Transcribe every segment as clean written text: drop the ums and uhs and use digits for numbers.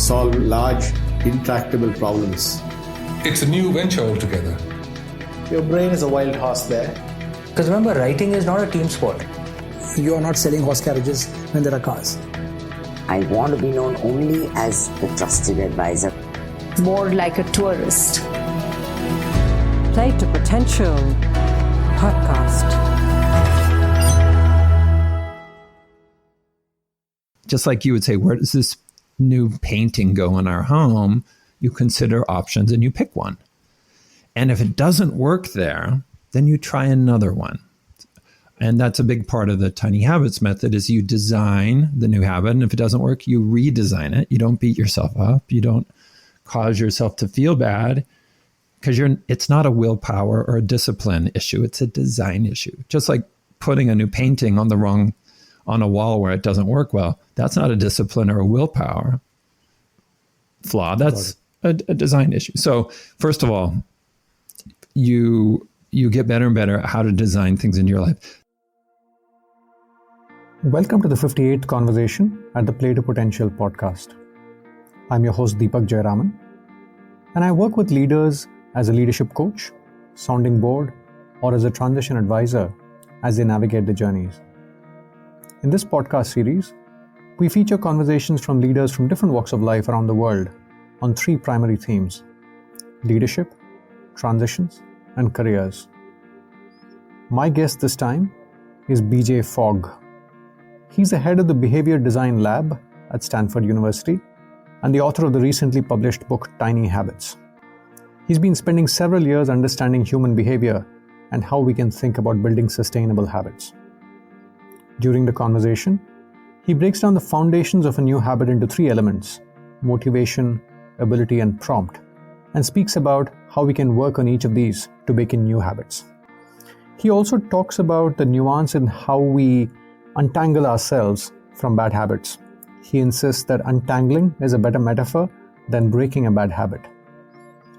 solve large, intractable problems. It's a new venture altogether. Your brain is a wild horse there. Because remember, writing is not a team sport. You are not selling horse carriages when there are cars. I want to be known only as the trusted advisor. More like a tourist. Play to Potential podcast. Just like you would say, where does this new painting go in our home? You consider options and you pick one. And if it doesn't work there, then you try another one. And that's a big part of the tiny habits method is you design the new habit. And if it doesn't work, you redesign it. You don't beat yourself up. You don't cause yourself to feel bad because it's not a willpower or a discipline issue. It's a design issue. Just like putting a new painting on a wall where it doesn't work well. That's not a discipline or a willpower flaw. That's a design issue. So first of all, you get better and better at how to design things in your life. Welcome to the 58th conversation at the Play to Potential podcast. I'm your host Deepak Jayaraman, and I work with leaders as a leadership coach, sounding board, or as a transition advisor as they navigate the journeys. In this podcast series, we feature conversations from leaders from different walks of life around the world on three primary themes: leadership, transitions, and careers. My guest this time is BJ Fogg. He's the head of the Behaviour Design Lab at Stanford University and the author of the recently published book Tiny Habits. He's been spending several years understanding human behavior and how we can think about building sustainable habits. During the conversation, he breaks down the foundations of a new habit into three elements: motivation, ability, and prompt, and speaks about how we can work on each of these to begin new habits. He also talks about the nuance in how we untangle ourselves from bad habits. He insists that untangling is a better metaphor than breaking a bad habit.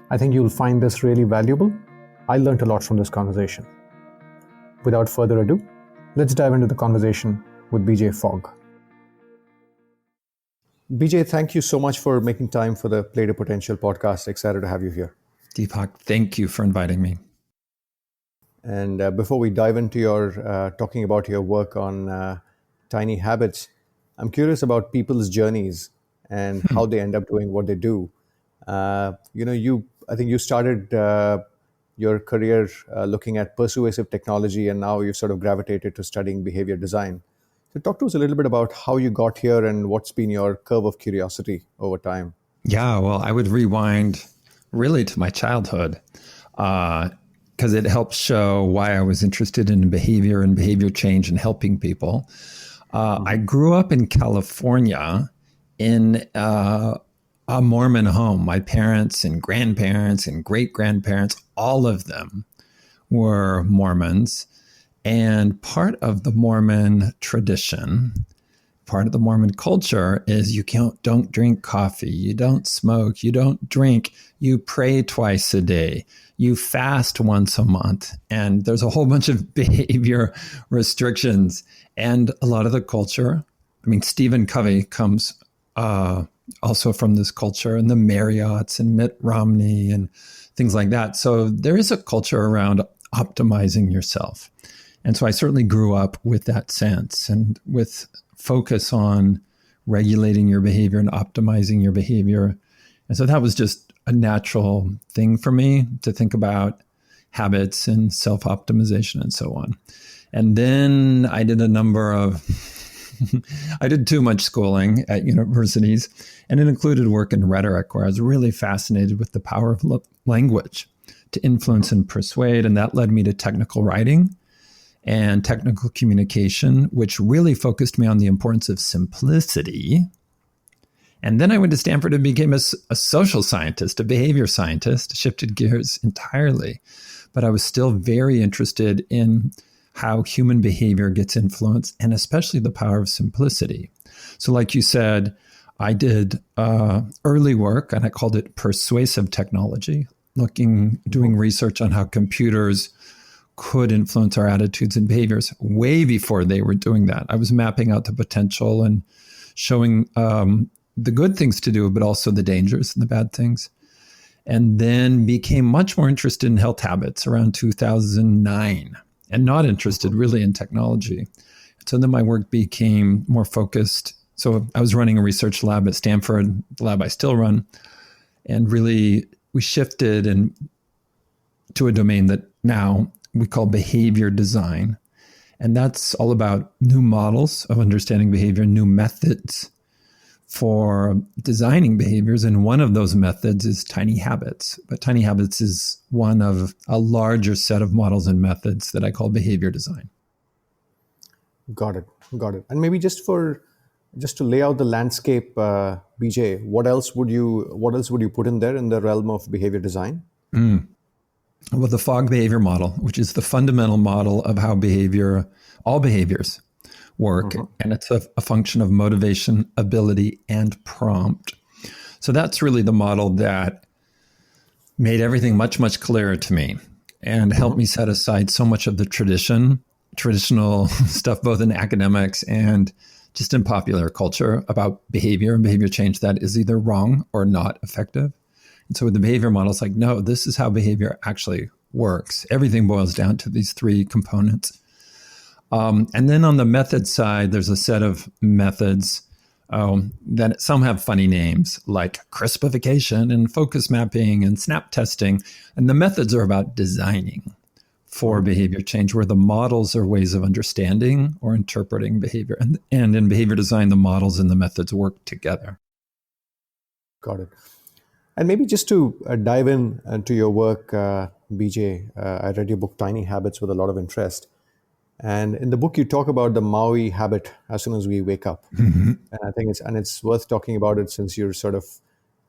I think you'll find this really valuable. I learned a lot from this conversation. Without further ado, let's dive into the conversation with BJ Fogg. BJ, thank you so much for making time for the Play to Potential podcast. Excited to have you here. Deepak, thank you for inviting me. And before we dive into your talking about your work on tiny habits, I'm curious about people's journeys and how they end up doing what they do. I think you started your career looking at persuasive technology, and now you've sort of gravitated to studying behavior design. So talk to us a little bit about how you got here and what's been your curve of curiosity over time. Yeah, well, I would rewind really to my childhood because it helps show why I was interested in behavior and behavior change and helping people. I grew up in California in a Mormon home. My parents and grandparents and great-grandparents, all of them were Mormons. And part of the Mormon tradition, part of the Mormon culture is you don't drink coffee, you don't smoke, you don't drink, you pray twice a day, you fast once a month. And there's a whole bunch of behavior restrictions. And a lot of the culture, Stephen Covey comes also from this culture, and the Marriotts and Mitt Romney and things like that. So there is a culture around optimizing yourself. And so I certainly grew up with that sense and with focus on regulating your behavior and optimizing your behavior. And so that was just a natural thing for me to think about habits and self-optimization and so on. And then I did I did too much schooling at universities, and it included work in rhetoric, where I was really fascinated with the power of language to influence and persuade. And that led me to technical writing and technical communication, which really focused me on the importance of simplicity. And then I went to Stanford and became a social scientist, a behavior scientist, shifted gears entirely. But I was still very interested in how human behavior gets influenced, and especially the power of simplicity. So like you said, I did early work, and I called it persuasive technology, doing research on how computers could influence our attitudes and behaviors way before they were doing that. I was mapping out the potential and showing the good things to do, but also the dangers and the bad things. And then became much more interested in health habits around 2009 and not interested really in technology. So then my work became more focused. So I was running a research lab at Stanford, the lab I still run. And really, we shifted to a domain that now we call behavior design. And that's all about new models of understanding behavior, new methods for designing behaviors. And one of those methods is tiny habits. But tiny habits is one of a larger set of models and methods that I call behavior design. Got it. And maybe just to lay out the landscape, BJ, what else would you put in there in the realm of behavior design? Well, the Fogg behavior model, which is the fundamental model of how all behaviors work. And it's a function of motivation, ability, and prompt. So that's really the model that made everything much, much clearer to me and helped me set aside so much of the traditional stuff, both in academics and just in popular culture about behavior and behavior change that is either wrong or not effective. And so with the behavior model, it's like, no, this is how behavior actually works. Everything boils down to these three components. And then on the method side, there's a set of methods that some have funny names like crispification and focus mapping and snap testing. And the methods are about designing for behavior change, where the models are ways of understanding or interpreting behavior. And in behavior design, the models and the methods work together. Got it. And maybe just to dive into your work, BJ, I read your book, Tiny Habits, with a lot of interest. And in the book, you talk about the Maui habit as soon as we wake up. And I think it's worth talking about it since you're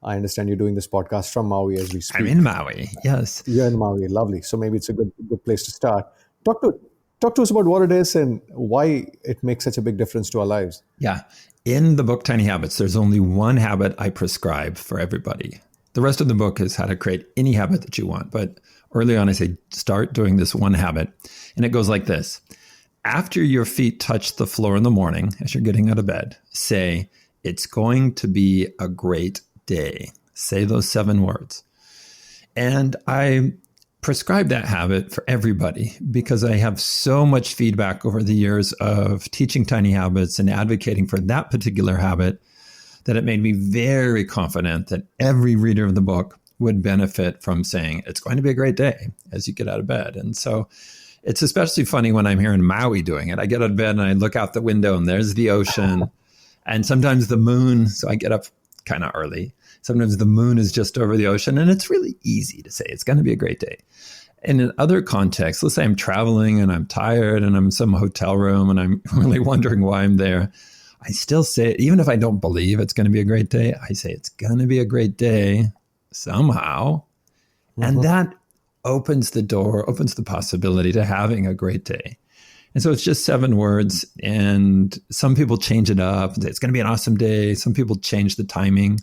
I understand you're doing this podcast from Maui as we speak. I'm in Maui, yes. You're in Maui, lovely. So maybe it's a good place to start. Talk to us about what it is and why it makes such a big difference to our lives. Yeah. In the book, Tiny Habits, there's only one habit I prescribe for everybody. The rest of the book is how to create any habit that you want. But early on, I say, start doing this one habit. And it goes like this. After your feet touch the floor in the morning, as you're getting out of bed, say, it's going to be a great day. Say those 7 words. And I prescribe that habit for everybody because I have so much feedback over the years of teaching tiny habits and advocating for that particular habit that it made me very confident that every reader of the book would benefit from saying, it's going to be a great day as you get out of bed. And so it's especially funny when I'm here in Maui doing it. I get out of bed and I look out the window and there's the ocean and sometimes the moon. So I get up kind of early. Sometimes the moon is just over the ocean and it's really easy to say it's going to be a great day. And in other contexts, let's say I'm traveling and I'm tired and I'm in some hotel room and I'm really wondering why I'm there. I still say it, even if I don't believe it's going to be a great day, I say it's going to be a great day somehow. And that opens the door, opens the possibility to having a great day. And so it's just 7 words. And some people change it up. It's going to be an awesome day. Some people change the timing.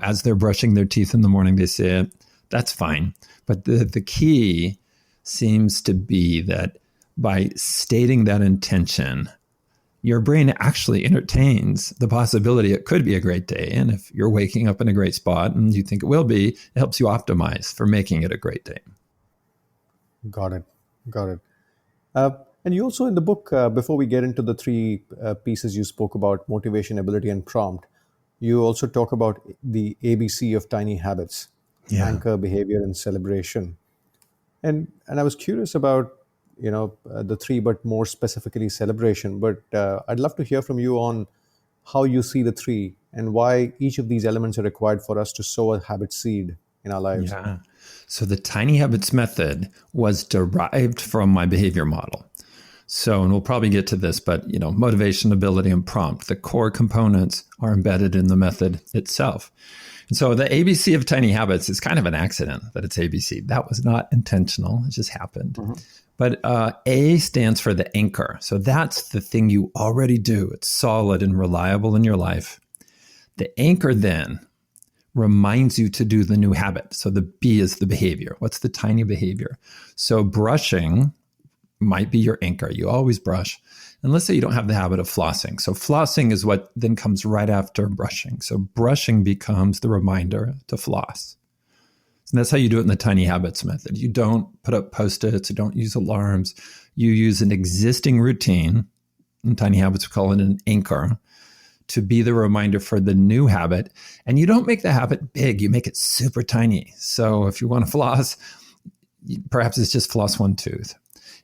As they're brushing their teeth in the morning, they say it. That's fine. But the key seems to be that by stating that intention, your brain actually entertains the possibility it could be a great day. And if you're waking up in a great spot and you think it will be, it helps you optimize for making it a great day. Got it. And you also in the book, before we get into the 3 pieces you spoke about, motivation, ability, and prompt, you also talk about the ABC of tiny habits, anchor, behavior, and celebration. And I was curious about the 3, but more specifically celebration. But I'd love to hear from you on how you see the 3 and why each of these elements are required for us to sow a habit seed in our lives. Yeah. So the tiny habits method was derived from my behavior model. So, and we'll probably get to this, but motivation, ability, and prompt, the core components are embedded in the method itself. And so the ABC of tiny habits is kind of an accident that it's ABC. That was not intentional. It just happened. But A stands for the anchor. So that's the thing you already do. It's solid and reliable in your life. The anchor then reminds you to do the new habit. So the B is the behavior. What's the tiny behavior? So brushing might be your anchor. You always brush. And let's say you don't have the habit of flossing. So flossing is what then comes right after brushing. So brushing becomes the reminder to floss. And that's how you do it in the tiny habits method. You don't put up Post-its, you don't use alarms. You use an existing routine. In tiny habits, we call it an anchor, to be the reminder for the new habit. And you don't make the habit big, you make it super tiny. So if you want to floss, perhaps it's just floss one tooth.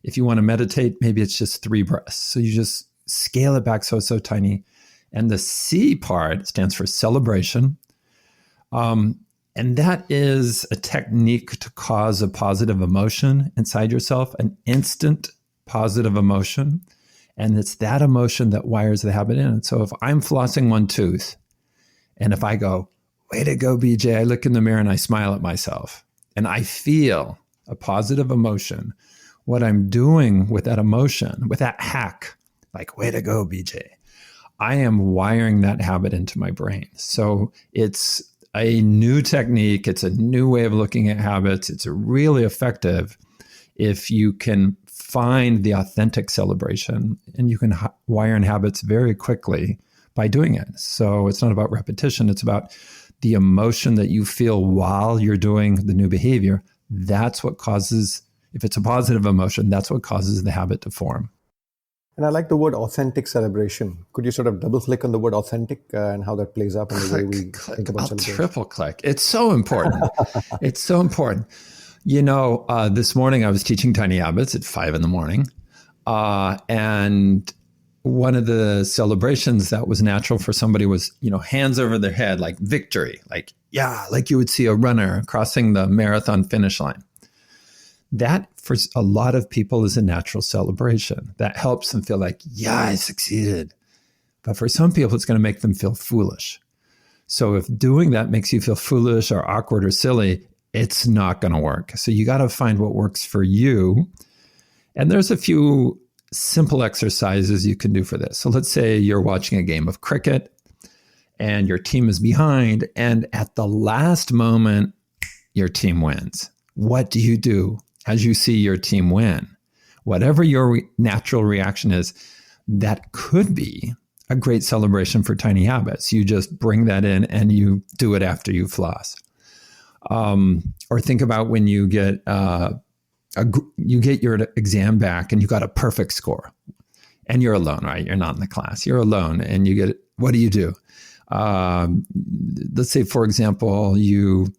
If you want to meditate, maybe it's just 3 breaths. So you just scale it back so it's so tiny. And the C part stands for celebration. And that is a technique to cause a positive emotion inside yourself, an instant positive emotion. And it's that emotion that wires the habit in. And so if I'm flossing one tooth, and if I go, way to go, BJ, I look in the mirror and I smile at myself, and I feel a positive emotion, what I'm doing with that emotion, with that hack, like, way to go, BJ, I am wiring that habit into my brain. So it's a new technique. It's a new way of looking at habits. It's really effective if you can find the authentic celebration, and you can wire in habits very quickly by doing it. So it's not about repetition. It's about the emotion that you feel while you're doing the new behavior. That's what causes, if it's a positive emotion, that's what causes the habit to form. And I like the word authentic celebration. Could you sort of double click on the word authentic and how that plays up in the way we think about celebration? Triple click. It's so important. It's so important. You know, this morning I was teaching tiny habits at 5 a.m. And one of the celebrations that was natural for somebody was, you know, hands over their head, like victory, like, yeah, like you would see a runner crossing the marathon finish line. That, for a lot of people, is a natural celebration. That helps them feel like, yeah, I succeeded. But for some people, it's going to make them feel foolish. So if doing that makes you feel foolish or awkward or silly, it's not going to work. So you got to find what works for you. And there's a few simple exercises you can do for this. So let's say you're watching a game of cricket and your team is behind, and at the last moment, your team wins. What do you do as you see your team win? Whatever your natural reaction is, that could be a great celebration for tiny habits. You just bring that in and you do it after you floss. Or think about when you get your exam back and you got a perfect score, and you're alone, right? You're not in the class. You're alone, and you get it. What do you do? Let's say, for example, you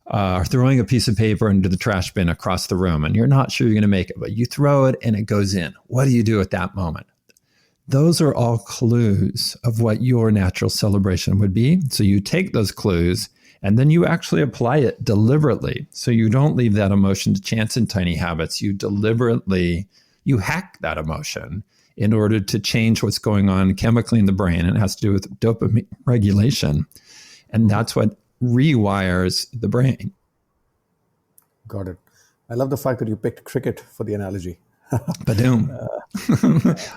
are throwing a piece of paper into the trash bin across the room, and you're not sure you're going to make it, but you throw it and it goes in. What do you do at that moment? Those are all clues of what your natural celebration would be. So you take those clues and then you actually apply it deliberately. So you don't leave that emotion to chance in tiny habits. You deliberately, you hack that emotion in order to change what's going on chemically in the brain. And it has to do with dopamine regulation. And that's what rewires the brain. Got it. I love the fact that you picked cricket for the analogy. Badoom.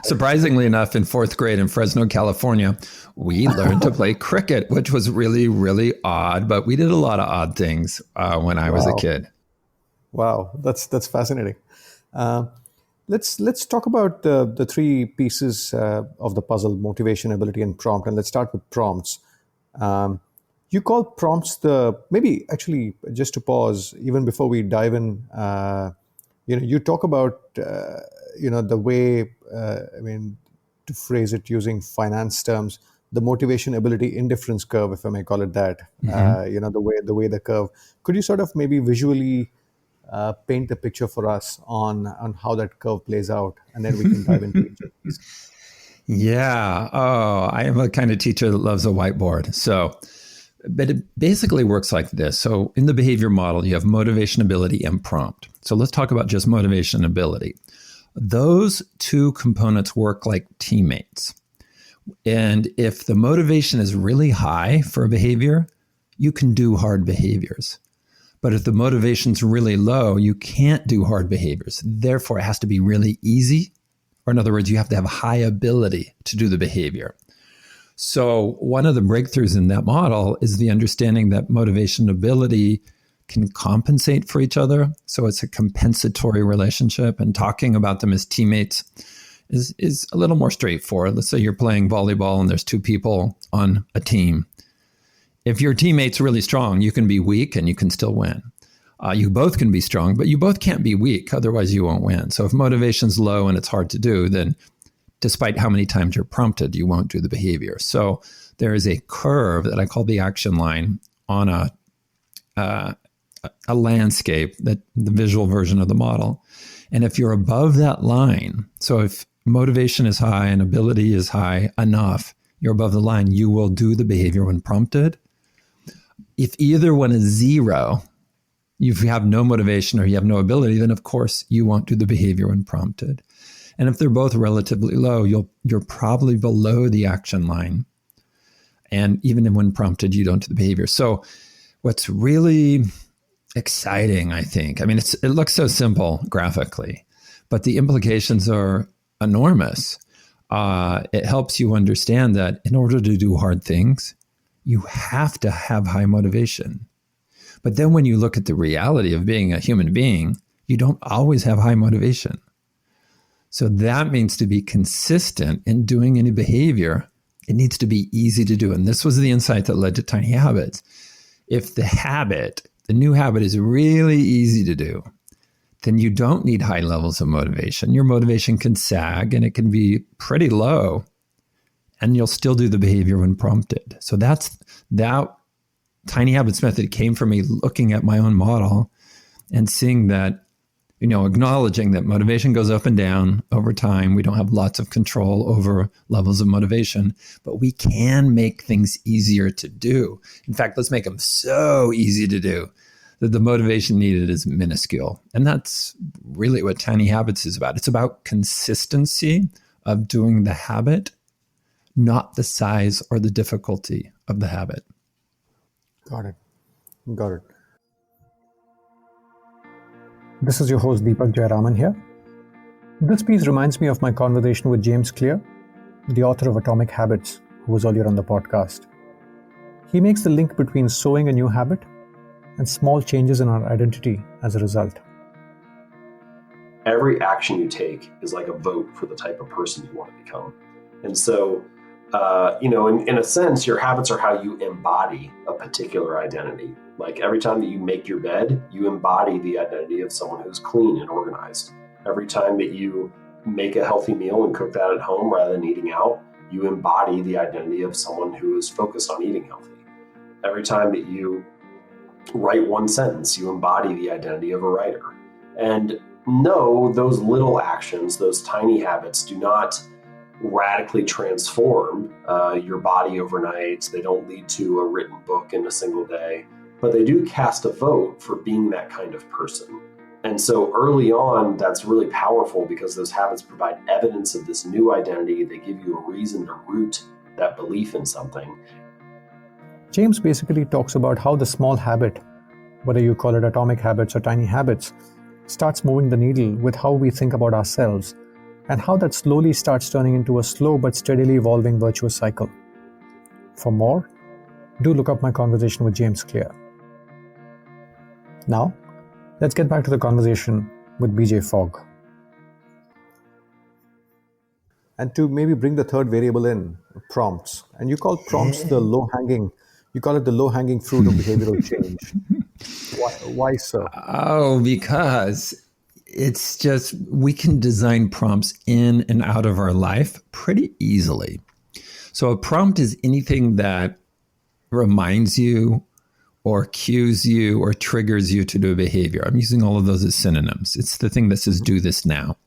Surprisingly enough, in 4th grade in Fresno, California, we learned to play cricket, which was really, really odd. But we did a lot of odd things when I was a kid. Wow, that's fascinating. Let's talk about the 3 pieces of the puzzle: motivation, ability, and prompt. And let's start with prompts. You call prompts maybe actually, just to pause, even before we dive in, you talk about, the way, to phrase it using finance terms, the motivation, ability, indifference curve, if I may call it that, the way the curve. Could you sort of maybe visually paint the picture for us on how that curve plays out, and then we can dive into each of these? Yeah. Oh, I am a kind of teacher that loves a whiteboard. But it basically works like this. So in the behavior model, you have motivation, ability, and prompt. So let's talk about just motivation and ability. Those 2 components work like teammates. And if the motivation is really high for a behavior, you can do hard behaviors. But if the motivation's really low, you can't do hard behaviors. Therefore, it has to be really easy. Or in other words, you have to have high ability to do the behavior. So one of the breakthroughs in that model is the understanding that motivation and ability can compensate for each other. So it's a compensatory relationship, and talking about them as teammates is a little more straightforward. Let's say you're playing volleyball and there's two people on a team. If your teammate's really strong, you can be weak and you can still win. You both can be strong, but you both can't be weak. Otherwise, you won't win. So if motivation's low and it's hard to do, then despite how many times you're prompted, you won't do the behavior. So there is a curve that I call the action line on a landscape, that the visual version of the model. And if you're above that line, so if motivation is high and ability is high enough, you're above the line, you will do the behavior when prompted. If either one is zero, you have no motivation or you have no ability, then of course you won't do the behavior when prompted. And if they're both relatively low, you're probably below the action line. And even when prompted, you don't do the behavior. So what's really exciting, I think, I mean, it looks so simple graphically, but the implications are enormous. It helps you understand that in order to do hard things, you have to have high motivation. But then when you look at the reality of being a human being, you don't always have high motivation. So that means to be consistent in doing any behavior, it needs to be easy to do. And this was the insight that led to Tiny Habits. If the new habit is really easy to do, then you don't need high levels of motivation. Your motivation can sag and it can be pretty low, and you'll still do the behavior when prompted. So that Tiny Habits method came from me looking at my own model and seeing that, acknowledging that motivation goes up and down over time. We don't have lots of control over levels of motivation, but we can make things easier to do. In fact, let's make them so easy to do that the motivation needed is minuscule. And that's really what Tiny Habits is about. It's about consistency of doing the habit, not the size or the difficulty of the habit. Got it. This is your host Deepak Jayaraman here. This piece reminds me of my conversation with James Clear, the author of Atomic Habits, who was earlier on the podcast. He makes the link between sowing a new habit and small changes in our identity as a result. Every action you take is like a vote for the type of person you want to become. And so, in a sense, your habits are how you embody a particular identity. Like every time that you make your bed, you embody the identity of someone who's clean and organized. Every time that you make a healthy meal and cook that at home rather than eating out, you embody the identity of someone who is focused on eating healthy. Every time that you write one sentence, you embody the identity of a writer. And no, those little actions, those tiny habits do not radically transform your body overnight. They don't lead to a written book in a single day, but they do cast a vote for being that kind of person. And so early on, that's really powerful because those habits provide evidence of this new identity. They give you a reason to root that belief in something. James basically talks about how the small habit, whether you call it atomic habits or tiny habits, starts moving the needle with how we think about ourselves, and how that slowly starts turning into a slow but steadily evolving virtuous cycle. For more, do look up my conversation with James Clear. Now, let's get back to the conversation with BJ Fogg. And to maybe bring the third variable in, prompts. And you call prompts the low-hanging fruit of behavioral change. Why so? Oh, because it's just, we can design prompts in and out of our life pretty easily. So a prompt is anything that reminds you or cues you or triggers you to do a behavior. I'm using all of those as synonyms. It's the thing that says, do this now.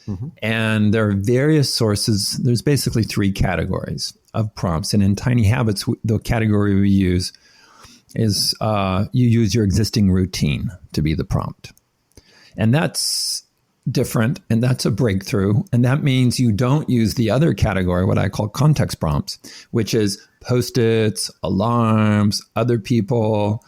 Mm-hmm. And there are various sources. There's basically three categories of prompts. And in Tiny Habits, the category we use is you use your existing routine to be the prompt. And that's different, and that's a breakthrough. And that means you don't use the other category, what I call context prompts, which is Post-its, alarms, other people,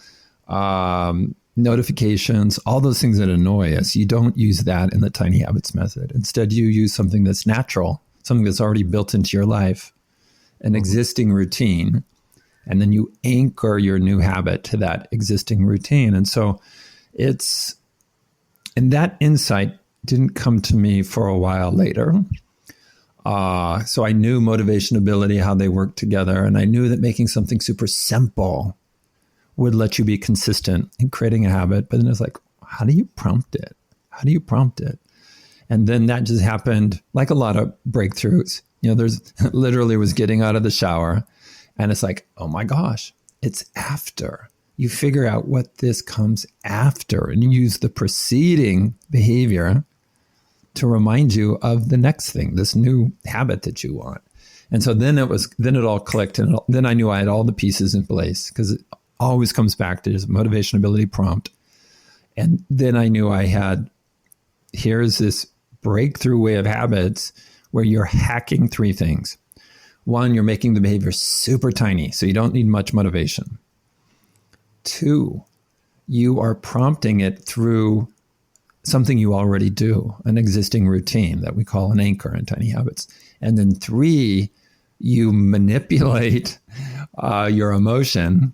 notifications, all those things that annoy us. You don't use that in the Tiny Habits method. Instead, you use something that's natural, something that's already built into your life, an existing routine And then you anchor your new habit to that existing routine. And so and that insight didn't come to me for a while later. So I knew motivation, ability, how they work together. And I knew that making something super simple would let you be consistent in creating a habit. But then it's like, how do you prompt it? How do you prompt it? And then that just happened like a lot of breakthroughs. There's literally was getting out of the shower and it's like, oh my gosh, it's after. You figure out what this comes after and you use the preceding behavior to remind you of the next thing, this new habit that you want. And so then it all clicked. And then I knew I had all the pieces in place because it always comes back to just motivation, ability, prompt. And then I knew here's this breakthrough way of habits where you're hacking three things. One, you're making the behavior super tiny, so you don't need much motivation. Two, you are prompting it through something you already do, an existing routine that we call an anchor in tiny habits. And then three, you manipulate your emotion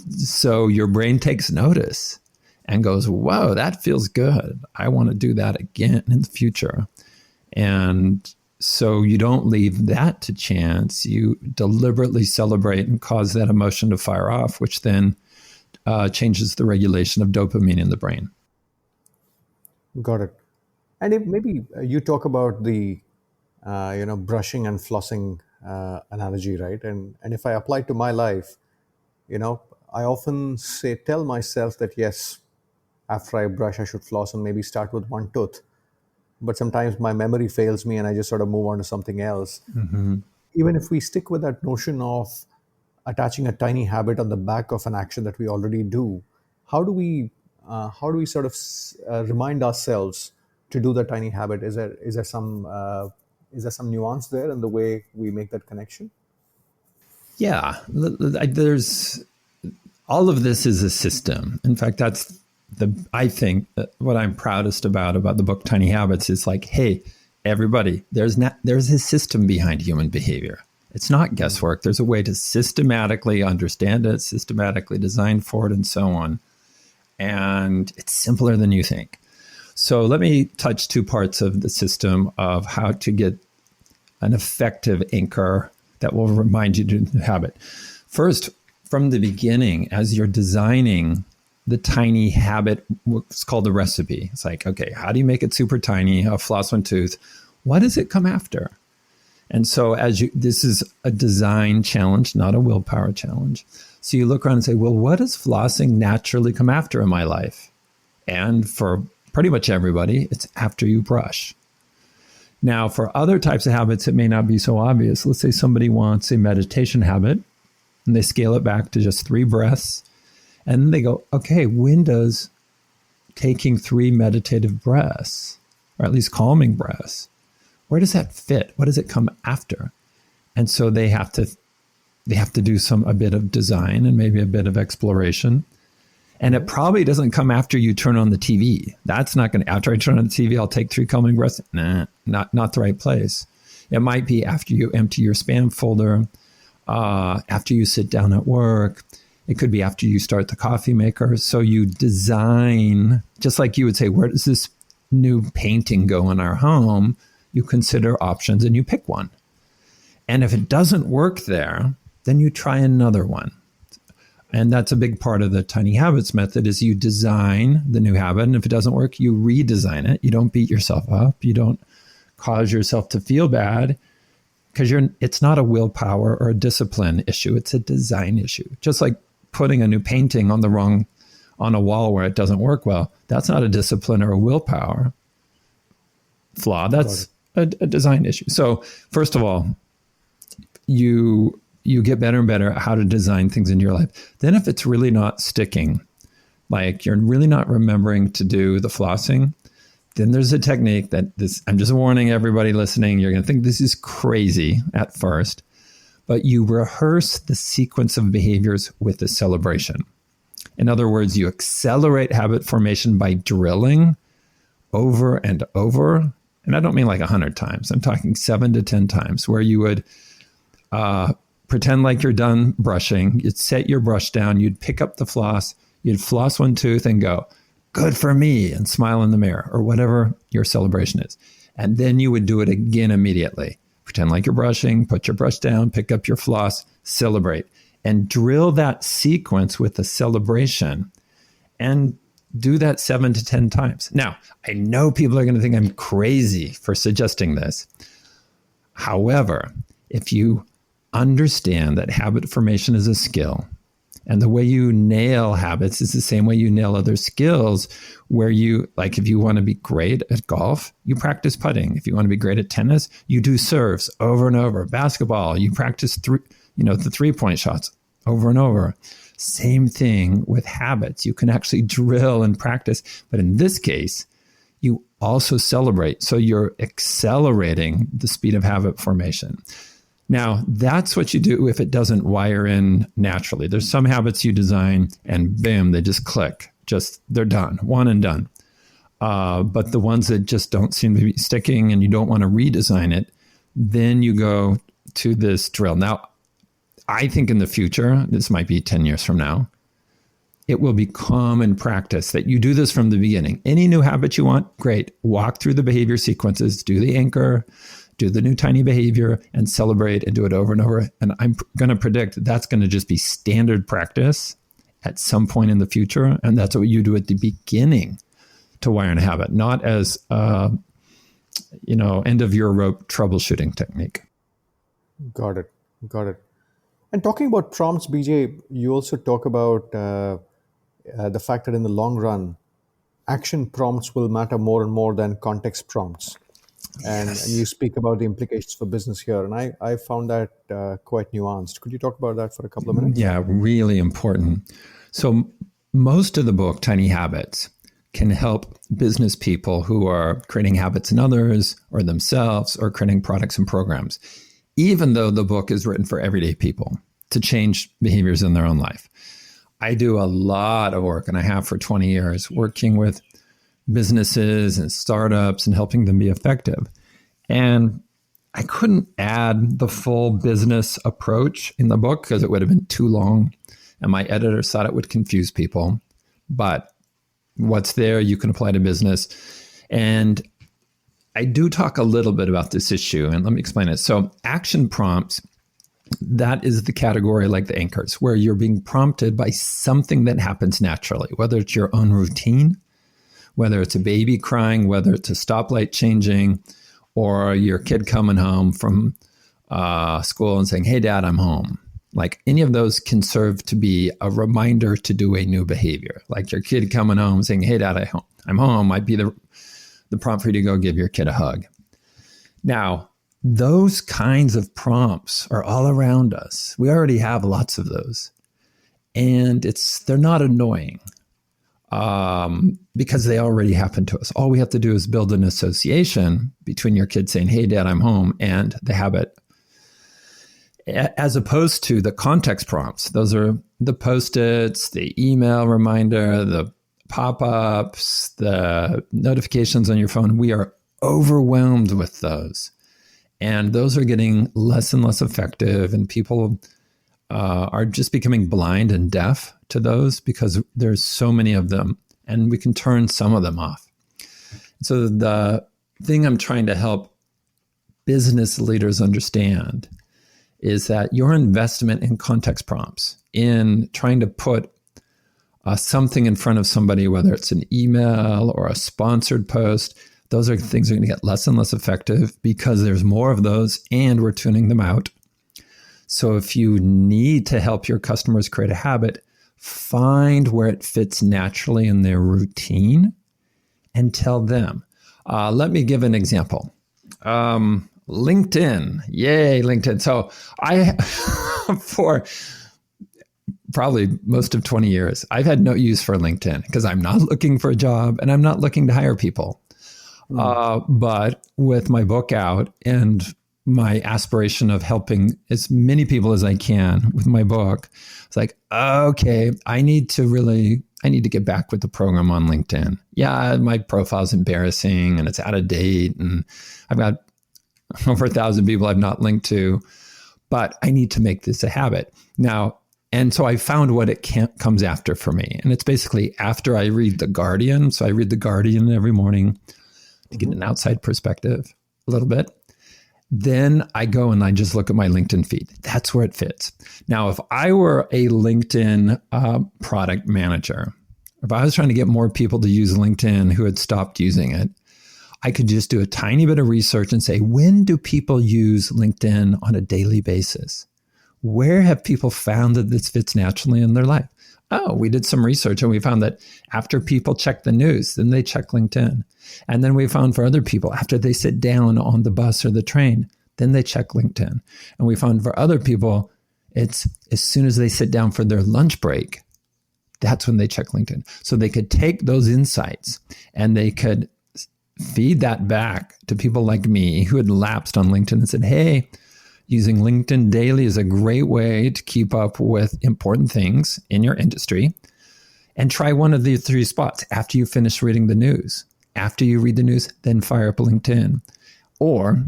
so your brain takes notice and goes, whoa, that feels good. I want to do that again in the future. And so you don't leave that to chance. You deliberately celebrate and cause that emotion to fire off, which then changes the regulation of dopamine in the brain. Got it. And if maybe you talk about the, brushing and flossing analogy, right? And if I apply it to my life, I often tell myself that, yes, after I brush, I should floss and maybe start with one tooth. But sometimes my memory fails me and I just sort of move on to something else. Mm-hmm. Even if we stick with that notion of attaching a tiny habit on the back of an action that we already do, how do we sort of remind ourselves to do the tiny habit? Is there some nuance there in the way we make that connection? Yeah, there's all of this is a system. In fact, that's I think that what I'm proudest about the book Tiny Habits is like, hey, everybody, there's a system behind human behavior. It's not guesswork. There's a way to systematically understand it, systematically design for it, and so on. And it's simpler than you think. So let me touch two parts of the system of how to get an effective anchor that will remind you to do the habit. First, from the beginning, as you're designing the tiny habit, what's called the recipe. It's like, okay, how do you make it super tiny? How floss one tooth? What does it come after? And so this is a design challenge, not a willpower challenge. So you look around and say, well, what does flossing naturally come after in my life? And for pretty much everybody, it's after you brush. Now, for other types of habits, it may not be so obvious. Let's say somebody wants a meditation habit and they scale it back to just 3 breaths. And then they go, okay, when does taking 3 meditative breaths, or at least calming breaths, where does that fit? What does it come after? And so they have to do a bit of design and maybe a bit of exploration. And it probably doesn't come after you turn on the TV. That's not going to, after I turn on the TV, I'll take 3 calming breaths. Nah, not the right place. It might be after you empty your spam folder, after you sit down at work. It could be after you start the coffee maker. So you design, just like you would say, where does this new painting go in our home? You consider options and you pick one. And if it doesn't work there, then you try another one. And that's a big part of the Tiny Habits method is you design the new habit. And if it doesn't work, you redesign it. You don't beat yourself up. You don't cause yourself to feel bad because it's not a willpower or a discipline issue. It's a design issue. Just like putting a new painting on a wall where it doesn't work well. That's not a discipline or a willpower flaw. That's a design issue. So first of all, you get better and better at how to design things in your life. Then if it's really not sticking, like you're really not remembering to do the flossing, then there's a technique I'm just warning everybody listening, you're going to think this is crazy at first, but you rehearse the sequence of behaviors with a celebration. In other words, you accelerate habit formation by drilling over and over. And I don't mean like 100 times. I'm talking 7 to 10 times where you would pretend like you're done brushing. You'd set your brush down. You'd pick up the floss. You'd floss one tooth and go, good for me, and smile in the mirror or whatever your celebration is. And then you would do it again immediately. Pretend like you're brushing, put your brush down, pick up your floss, celebrate, and drill that sequence with a celebration and do that 7 to 10 times. Now, I know people are going to think I'm crazy for suggesting this. However, if you understand that habit formation is a skill, and the way you nail habits is the same way you nail other skills, where you, like if you want to be great at golf, you practice putting. If you want to be great at tennis, you do serves over and over. Basketball, you practice the 3-point shots over and over. Same thing with habits. You can actually drill and practice. But in this case, you also celebrate. So you're accelerating the speed of habit formation. Now, that's what you do if it doesn't wire in naturally. There's some habits you design and boom, they just click. They're done, one and done. But the ones that just don't seem to be sticking and you don't want to redesign it, then you go to this drill. Now, I think in the future, this might be 10 years from now, it will be common practice that you do this from the beginning. Any new habit you want, great. Walk through the behavior sequences, do the anchor, do the new tiny behavior, and celebrate and do it over and over. And I'm going to predict that's going to just be standard practice at some point in the future. And that's what you do at the beginning to wire in a habit, not as, end of your rope troubleshooting technique. Got it. And talking about prompts, BJ, you also talk about the fact that in the long run, action prompts will matter more and more than context prompts. And you speak about the implications for business here. And I found that quite nuanced. Could you talk about that for a couple of minutes? Yeah, really important. So most of the book, Tiny Habits, can help business people who are creating habits in others or themselves or creating products and programs, even though the book is written for everyday people to change behaviors in their own life. I do a lot of work, and I have for 20 years, working with businesses and startups and helping them be effective. And I couldn't add the full business approach in the book because it would have been too long. And my editors thought it would confuse people. But what's there, you can apply to business. And I do talk a little bit about this issue, and let me explain it. So action prompts, that is the category like the anchors, where you're being prompted by something that happens naturally, whether it's your own routine, whether it's a baby crying, whether it's a stoplight changing, or your kid coming home from school and saying, hey, Dad, I'm home. Like any of those can serve to be a reminder to do a new behavior. Like your kid coming home saying, hey, Dad, I'm home might be the prompt for you to go give your kid a hug. Now, those kinds of prompts are all around us. We already have lots of those. And they're not annoying. Because they already happen to us. All we have to do is build an association between your kid saying, hey, Dad, I'm home, and the habit, as opposed to the context prompts. Those are the Post-its, the email reminder, the pop-ups, the notifications on your phone. We are overwhelmed with those. And those are getting less and less effective, and people are just becoming blind and deaf to those because there's so many of them, and we can turn some of them off. So the thing I'm trying to help business leaders understand is that your investment in context prompts, in trying to put something in front of somebody, whether it's an email or a sponsored post, those are things that are going to get less and less effective because there's more of those and we're tuning them out. So if you need to help your customers create a habit, find where it fits naturally in their routine and tell them. Let me give an example. LinkedIn. Yay, LinkedIn. So for probably most of 20 years, I've had no use for LinkedIn because I'm not looking for a job and I'm not looking to hire people. But with my book out and my aspiration of helping as many people as I can with my book, it's like, okay, I need to get back with the program on LinkedIn. Yeah, my profile's embarrassing and it's out of date and I've got over 1,000 people I've not linked to. but I need to make this a habit. Now, and so I found what it comes after for me. And it's basically after I read The Guardian. So I read The Guardian every morning to get an outside perspective a little bit. Then I go and I just look at my LinkedIn feed. That's where it fits. Now, if I were a LinkedIn product manager, if I was trying to get more people to use LinkedIn who had stopped using it, I could just do a tiny bit of research and say, when do people use LinkedIn on a daily basis? Where have people found that this fits naturally in their life? Oh, we did some research and we found that after people check the news, then they check LinkedIn. And then we found for other people, after they sit down on the bus or the train, then they check LinkedIn. And we found for other people, it's as soon as they sit down for their lunch break, that's when they check LinkedIn. So they could take those insights and they could feed that back to people like me who had lapsed on LinkedIn and said, hey, using LinkedIn daily is a great way to keep up with important things in your industry. And try one of the 3 spots after you finish reading the news. After you read the news, then fire up LinkedIn. Or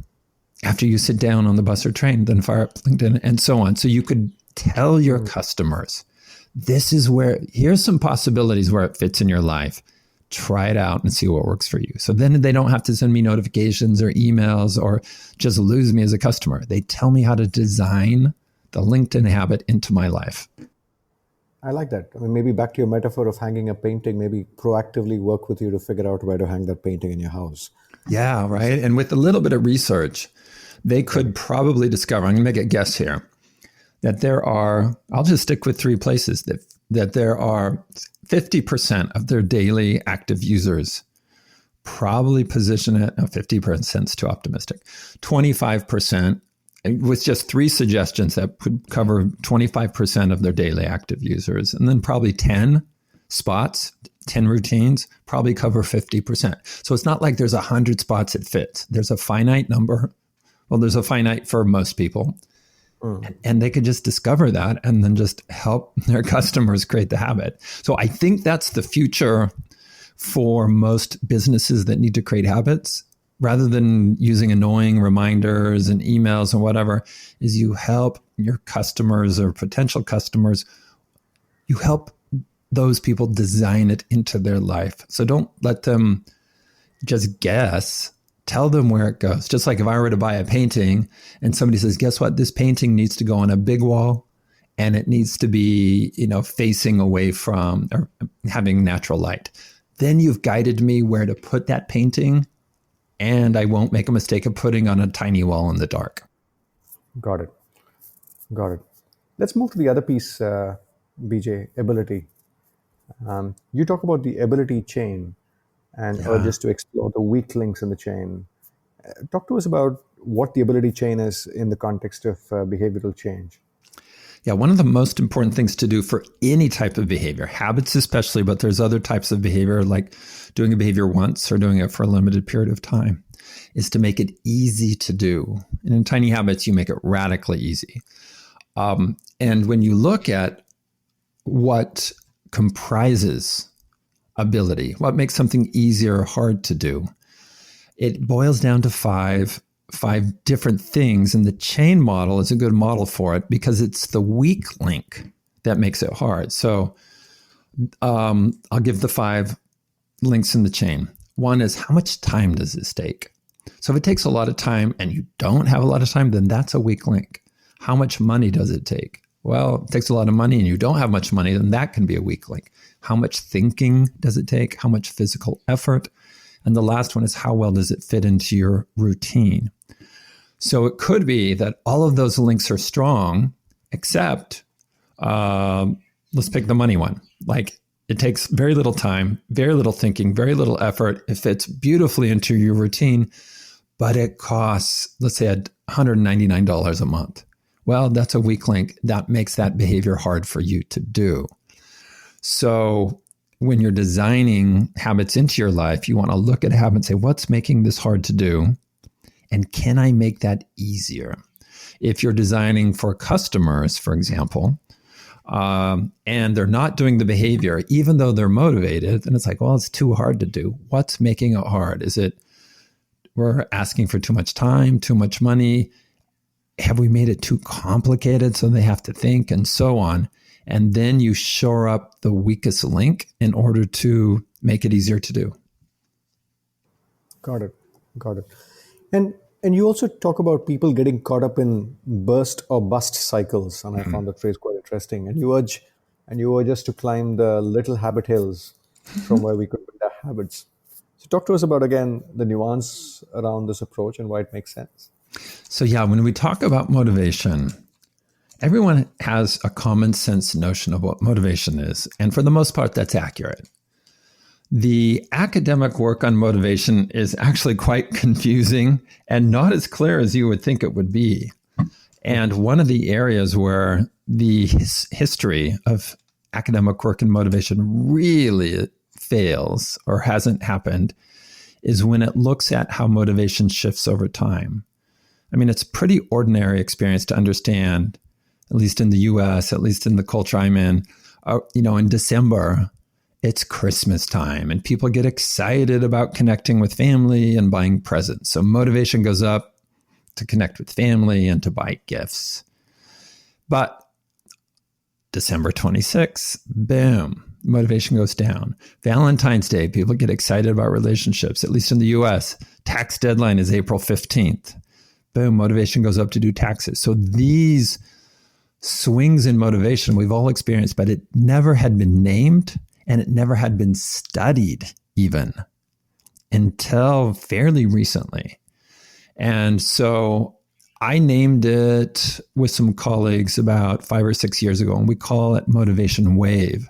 after you sit down on the bus or train, then fire up LinkedIn, and so on. So you could tell your customers, this is where, here's some possibilities where it fits in your life. Try it out and see what works for you. So then they don't have to send me notifications or emails or just lose me as a customer. They tell me how to design the LinkedIn habit into my life. I like that. I mean, maybe back to your metaphor of hanging a painting, maybe proactively work with you to figure out where to hang that painting in your house. Yeah, right. And with a little bit of research, they could probably discover, I'm going to make a guess here, that there are, I'll just stick with 3 places, that there are 50% of their daily active users probably position it, 50% is too optimistic, 25%, with just 3 suggestions that would cover 25% of their daily active users. And then probably 10 spots, 10 routines, probably cover 50%. So it's not like there's 100 spots it fits. There's a finite number. Well, there's a finite for most people. And they could just discover that and then just help their customers create the habit. So I think that's the future for most businesses that need to create habits, rather than using annoying reminders and emails and whatever, is you help your customers or potential customers, you help those people design it into their life. So don't let them just guess. Tell them where it goes. Just like if I were to buy a painting and somebody says, guess what? This painting needs to go on a big wall and it needs to be, facing away from or having natural light. Then you've guided me where to put that painting and I won't make a mistake of putting on a tiny wall in the dark. Got it. Let's move to the other piece, BJ, ability. You talk about the ability chain and urges to explore the weak links in the chain. Talk to us about what the ability chain is in the context of behavioral change. Yeah, one of the most important things to do for any type of behavior, habits especially, but there's other types of behavior like doing a behavior once or doing it for a limited period of time, is to make it easy to do. And in Tiny Habits, you make it radically easy. And when you look at what comprises ability, what makes something easy or hard to do, it boils down to five different things. And the chain model is a good model for it because it's the weak link that makes it hard. So I'll give the 5 links in the chain. One is, how much time does this take? So if it takes a lot of time and you don't have a lot of time, then that's a weak link. How much money does it take? Well, it takes a lot of money and you don't have much money, then that can be a weak link. How much thinking does it take? How much physical effort? And the last one is, how well does it fit into your routine? So it could be that all of those links are strong, except let's pick the money one. Like, it takes very little time, very little thinking, very little effort. It fits beautifully into your routine, but it costs, let's say, $199 a month. Well, that's a weak link. That makes that behavior hard for you to do. So when you're designing habits into your life, you want to look at a habit and say, what's making this hard to do? And can I make that easier? If you're designing for customers, for example, and they're not doing the behavior, even though they're motivated, then it's like, well, it's too hard to do. What's making it hard? Is it we're asking for too much time, too much money? have we made it too complicated so they have to think and so on? And then you shore up the weakest link in order to make it easier to do. Got it. And you also talk about people getting caught up in burst or bust cycles, and I found that phrase quite interesting. And you urge us to climb the little habit hills from where we could build our habits. So talk to us about, again, the nuance around this approach and why it makes sense. So yeah, when we talk about motivation, everyone has a common sense notion of what motivation is. And for the most part, that's accurate. The academic work on motivation is actually quite confusing and not as clear as you would think it would be. And one of the areas where the history of academic work and motivation really fails or hasn't happened is when it looks at how motivation shifts over time. I mean, it's a pretty ordinary experience to understand, at least in the US, at least in the culture I'm in. In December, it's Christmas time and people get excited about connecting with family and buying presents. So motivation goes up to connect with family and to buy gifts. But December 26th, boom, motivation goes down. Valentine's Day, people get excited about relationships, at least in the US. Tax deadline is April 15th. Boom, motivation goes up to do taxes. So these swings in motivation we've all experienced, but it never had been named and it never had been studied even until fairly recently. And so I named it with some colleagues about 5 or 6 years ago, and we call it motivation wave.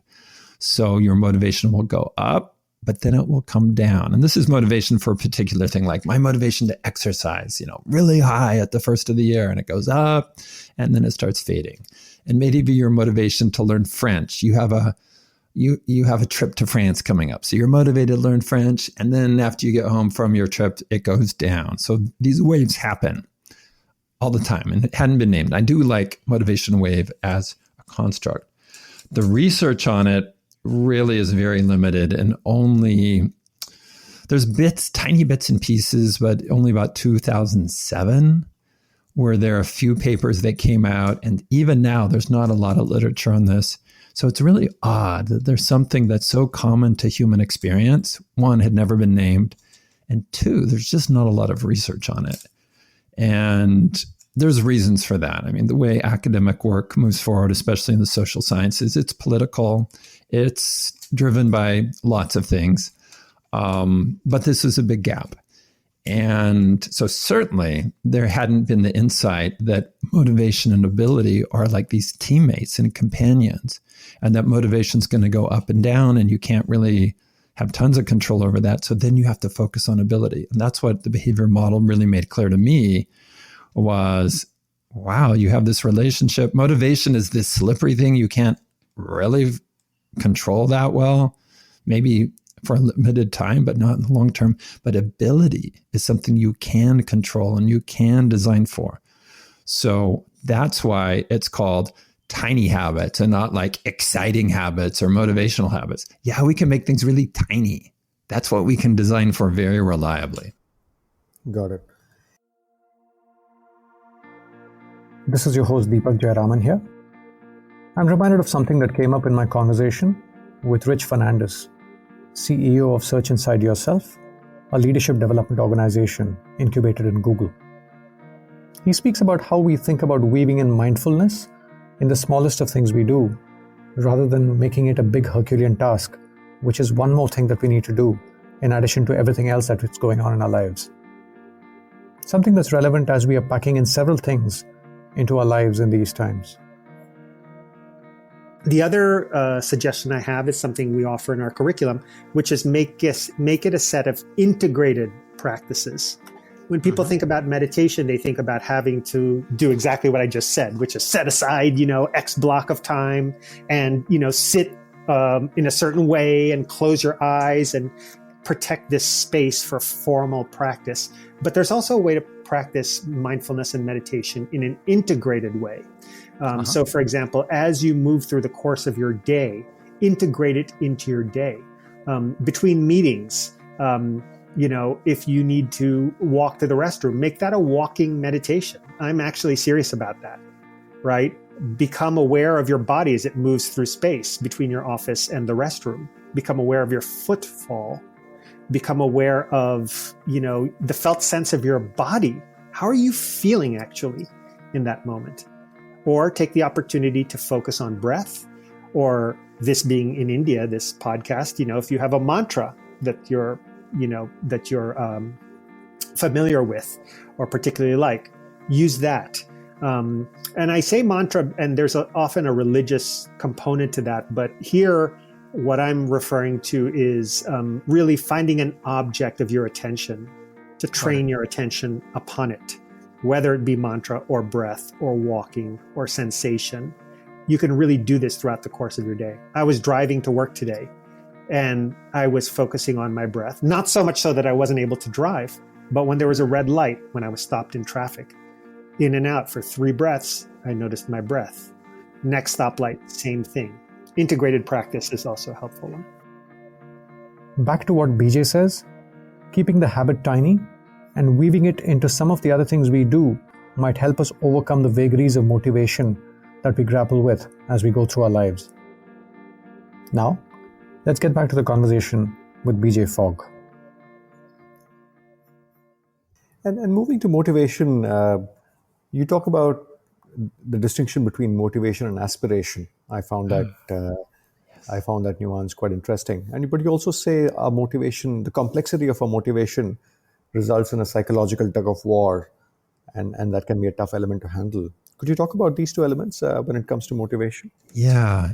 So your motivation will go up, but then it will come down. And this is motivation for a particular thing, like my motivation to exercise, really high at the first of the year, and it goes up and then it starts fading. And maybe your motivation to learn French, you have a trip to France coming up. So you're motivated to learn French. And then after you get home from your trip, it goes down. So these waves happen all the time. And it hadn't been named. I do like motivation wave as a construct. The research on it really is very limited and there's tiny bits and pieces, but only about 2007 where there are a few papers that came out. And even now, there's not a lot of literature on this. So it's really odd that there's something that's so common to human experience. One, had never been named. And two, there's just not a lot of research on it. And there's reasons for that. I mean, the way academic work moves forward, especially in the social sciences, it's political. It's driven by lots of things. But this is a big gap. And so certainly there hadn't been the insight that motivation and ability are like these teammates and companions, and that motivation is going to go up and down and you can't really have tons of control over that. So then you have to focus on ability. And that's what the behavior model really made clear to me was, wow, you have this relationship. Motivation is this slippery thing you can't really control that well. Maybe for a limited time, but not in the long term. But ability is something you can control and you can design for. So that's why it's called tiny habits and not like exciting habits or motivational habits. Yeah, we can make things really tiny. That's what we can design for very reliably. Got it. This is your host, Deepak Jayaraman here. I'm reminded of something that came up in my conversation with Rich Fernandez, CEO of Search Inside Yourself, a leadership development organization incubated in Google. He speaks about how we think about weaving in mindfulness in the smallest of things we do, rather than making it a big Herculean task, which is one more thing that we need to do in addition to everything else that's going on in our lives. Something that's relevant as we are packing in several things into our lives in these times. The other suggestion I have is something we offer in our curriculum, which is make it a set of integrated practices. When people think about meditation, they think about having to do exactly what I just said, which is set aside, X block of time and, sit in a certain way and close your eyes and protect this space for formal practice. But there's also a way to practice mindfulness and meditation in an integrated way. So, for example, as you move through the course of your day, integrate it into your day. Between meetings, if you need to walk to the restroom, make that a walking meditation. I'm actually serious about that, right? Become aware of your body as it moves through space between your office and the restroom. Become aware of your footfall. Become aware of, the felt sense of your body. How are you feeling actually in that moment? Or take the opportunity to focus on breath, or this being in India, this podcast, if you have a mantra that you're familiar with or particularly like, use that. And I say mantra, and there's often a religious component to that, but here, what I'm referring to is really finding an object of your attention to train your attention upon it, whether it be mantra or breath or walking or sensation. You can really do this throughout the course of your day. I was driving to work today and I was focusing on my breath, not so much so that I wasn't able to drive, but when there was a red light, when I was stopped in traffic, in and out for 3 breaths, I noticed my breath. Next stoplight, same thing. Integrated practice is also a helpful one. Back to what BJ says, keeping the habit tiny and weaving it into some of the other things we do might help us overcome the vagaries of motivation that we grapple with as we go through our lives. Now, let's get back to the conversation with BJ Fogg. And moving to motivation, you talk about the distinction between motivation and aspiration. I found that nuance quite interesting. But you also say our motivation, the complexity of our motivation, results in a psychological tug of war, and that can be a tough element to handle. Could you talk about these two elements when it comes to motivation? Yeah.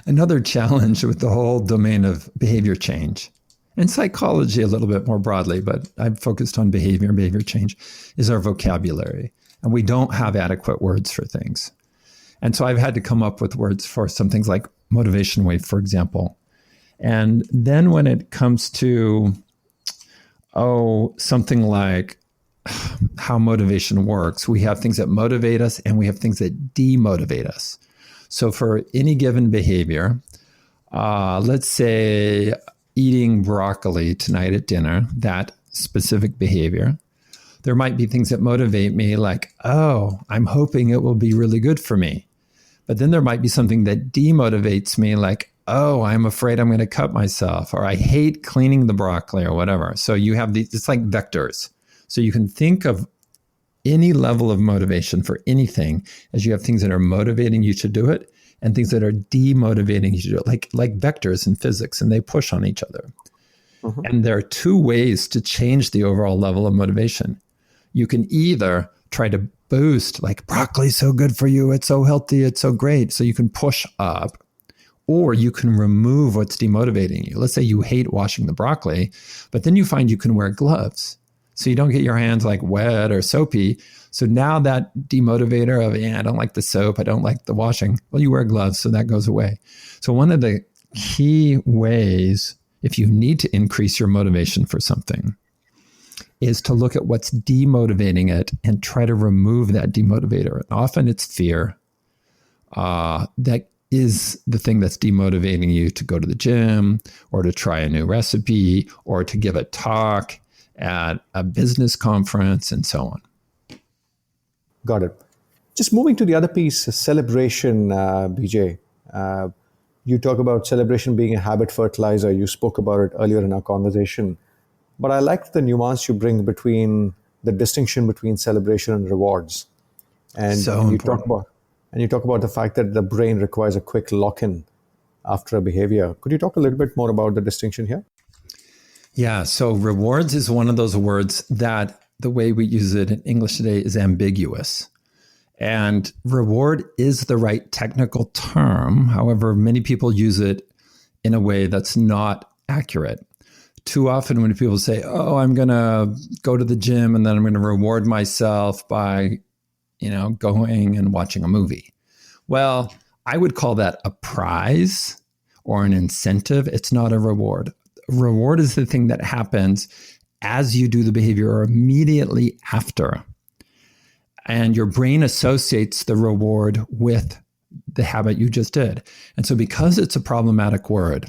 Another challenge with the whole domain of behavior change and psychology a little bit more broadly, but I've focused on behavior and behavior change, is our vocabulary. And we don't have adequate words for things. And so I've had to come up with words for some things like motivation wave, for example. And then when it comes to, something like how motivation works, we have things that motivate us and we have things that demotivate us. So for any given behavior, let's say eating broccoli tonight at dinner, that specific behavior, there might be things that motivate me like, I'm hoping it will be really good for me. But then there might be something that demotivates me like, I'm afraid I'm going to cut myself, or I hate cleaning the broccoli or whatever. So you have these, it's like vectors. So you can think of any level of motivation for anything as you have things that are motivating you to do it and things that are demotivating you to do it, like vectors in physics, and they push on each other. Mm-hmm. And there are 2 ways to change the overall level of motivation. You can either try to boost, like broccoli's so good for you, it's so healthy, it's so great. So you can push up, or you can remove what's demotivating you. Let's say you hate washing the broccoli, but then you find you can wear gloves. So you don't get your hands like wet or soapy. So now that demotivator of, I don't like the soap, I don't like the washing. Well, you wear gloves, so that goes away. So one of the key ways, if you need to increase your motivation for something, is to look at what's demotivating it and try to remove that demotivator. And often it's fear. That is the thing that's demotivating you to go to the gym or to try a new recipe or to give a talk at a business conference and so on. Got it. Just moving to the other piece, celebration, BJ. You talk about celebration being a habit fertilizer. You spoke about it earlier in our conversation. But I liked the nuance you bring between the distinction between celebration and rewards. And so you talk about the fact that the brain requires a quick lock-in after a behavior. Could you talk a little bit more about the distinction here? Yeah, so rewards is one of those words that the way we use it in English today is ambiguous. And reward is the right technical term. However, many people use it in a way that's not accurate. Too often when people say, I'm going to go to the gym and then I'm going to reward myself by, going and watching a movie. Well, I would call that a prize or an incentive. It's not a reward. Reward is the thing that happens as you do the behavior or immediately after. And your brain associates the reward with the habit you just did. And so because it's a problematic word,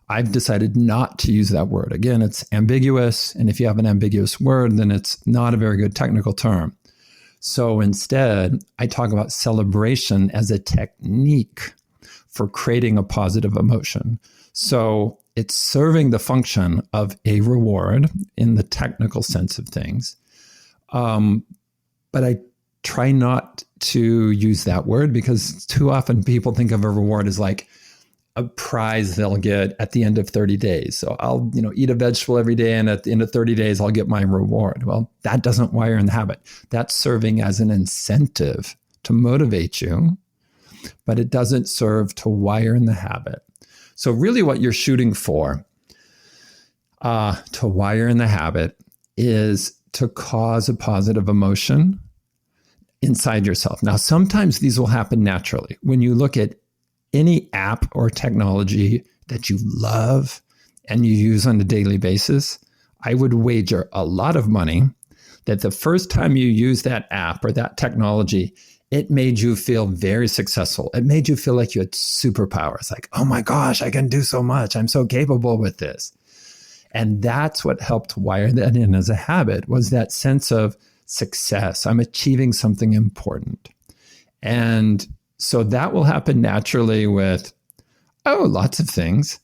I've decided not to use that word. Again, it's ambiguous. And if you have an ambiguous word, then it's not a very good technical term. So instead, I talk about celebration as a technique for creating a positive emotion. So it's serving the function of a reward in the technical sense of things. But I try not to use that word because too often people think of a reward as like a prize they'll get at the end of 30 days. So I'll, eat a vegetable every day, and at the end of 30 days, I'll get my reward. Well, that doesn't wire in the habit. That's serving as an incentive to motivate you, but it doesn't serve to wire in the habit. So really what you're shooting for to wire in the habit is to cause a positive emotion inside yourself. Now, sometimes these will happen naturally. When you look at any app or technology that you love and you use on a daily basis, I would wager a lot of money that the first time you use that app or that technology, it made you feel very successful. It made you feel like you had superpowers, like, oh my gosh, I can do so much. I'm so capable with this. And that's what helped wire that in as a habit, was that sense of success. I'm achieving something important. And so that will happen naturally with, lots of things.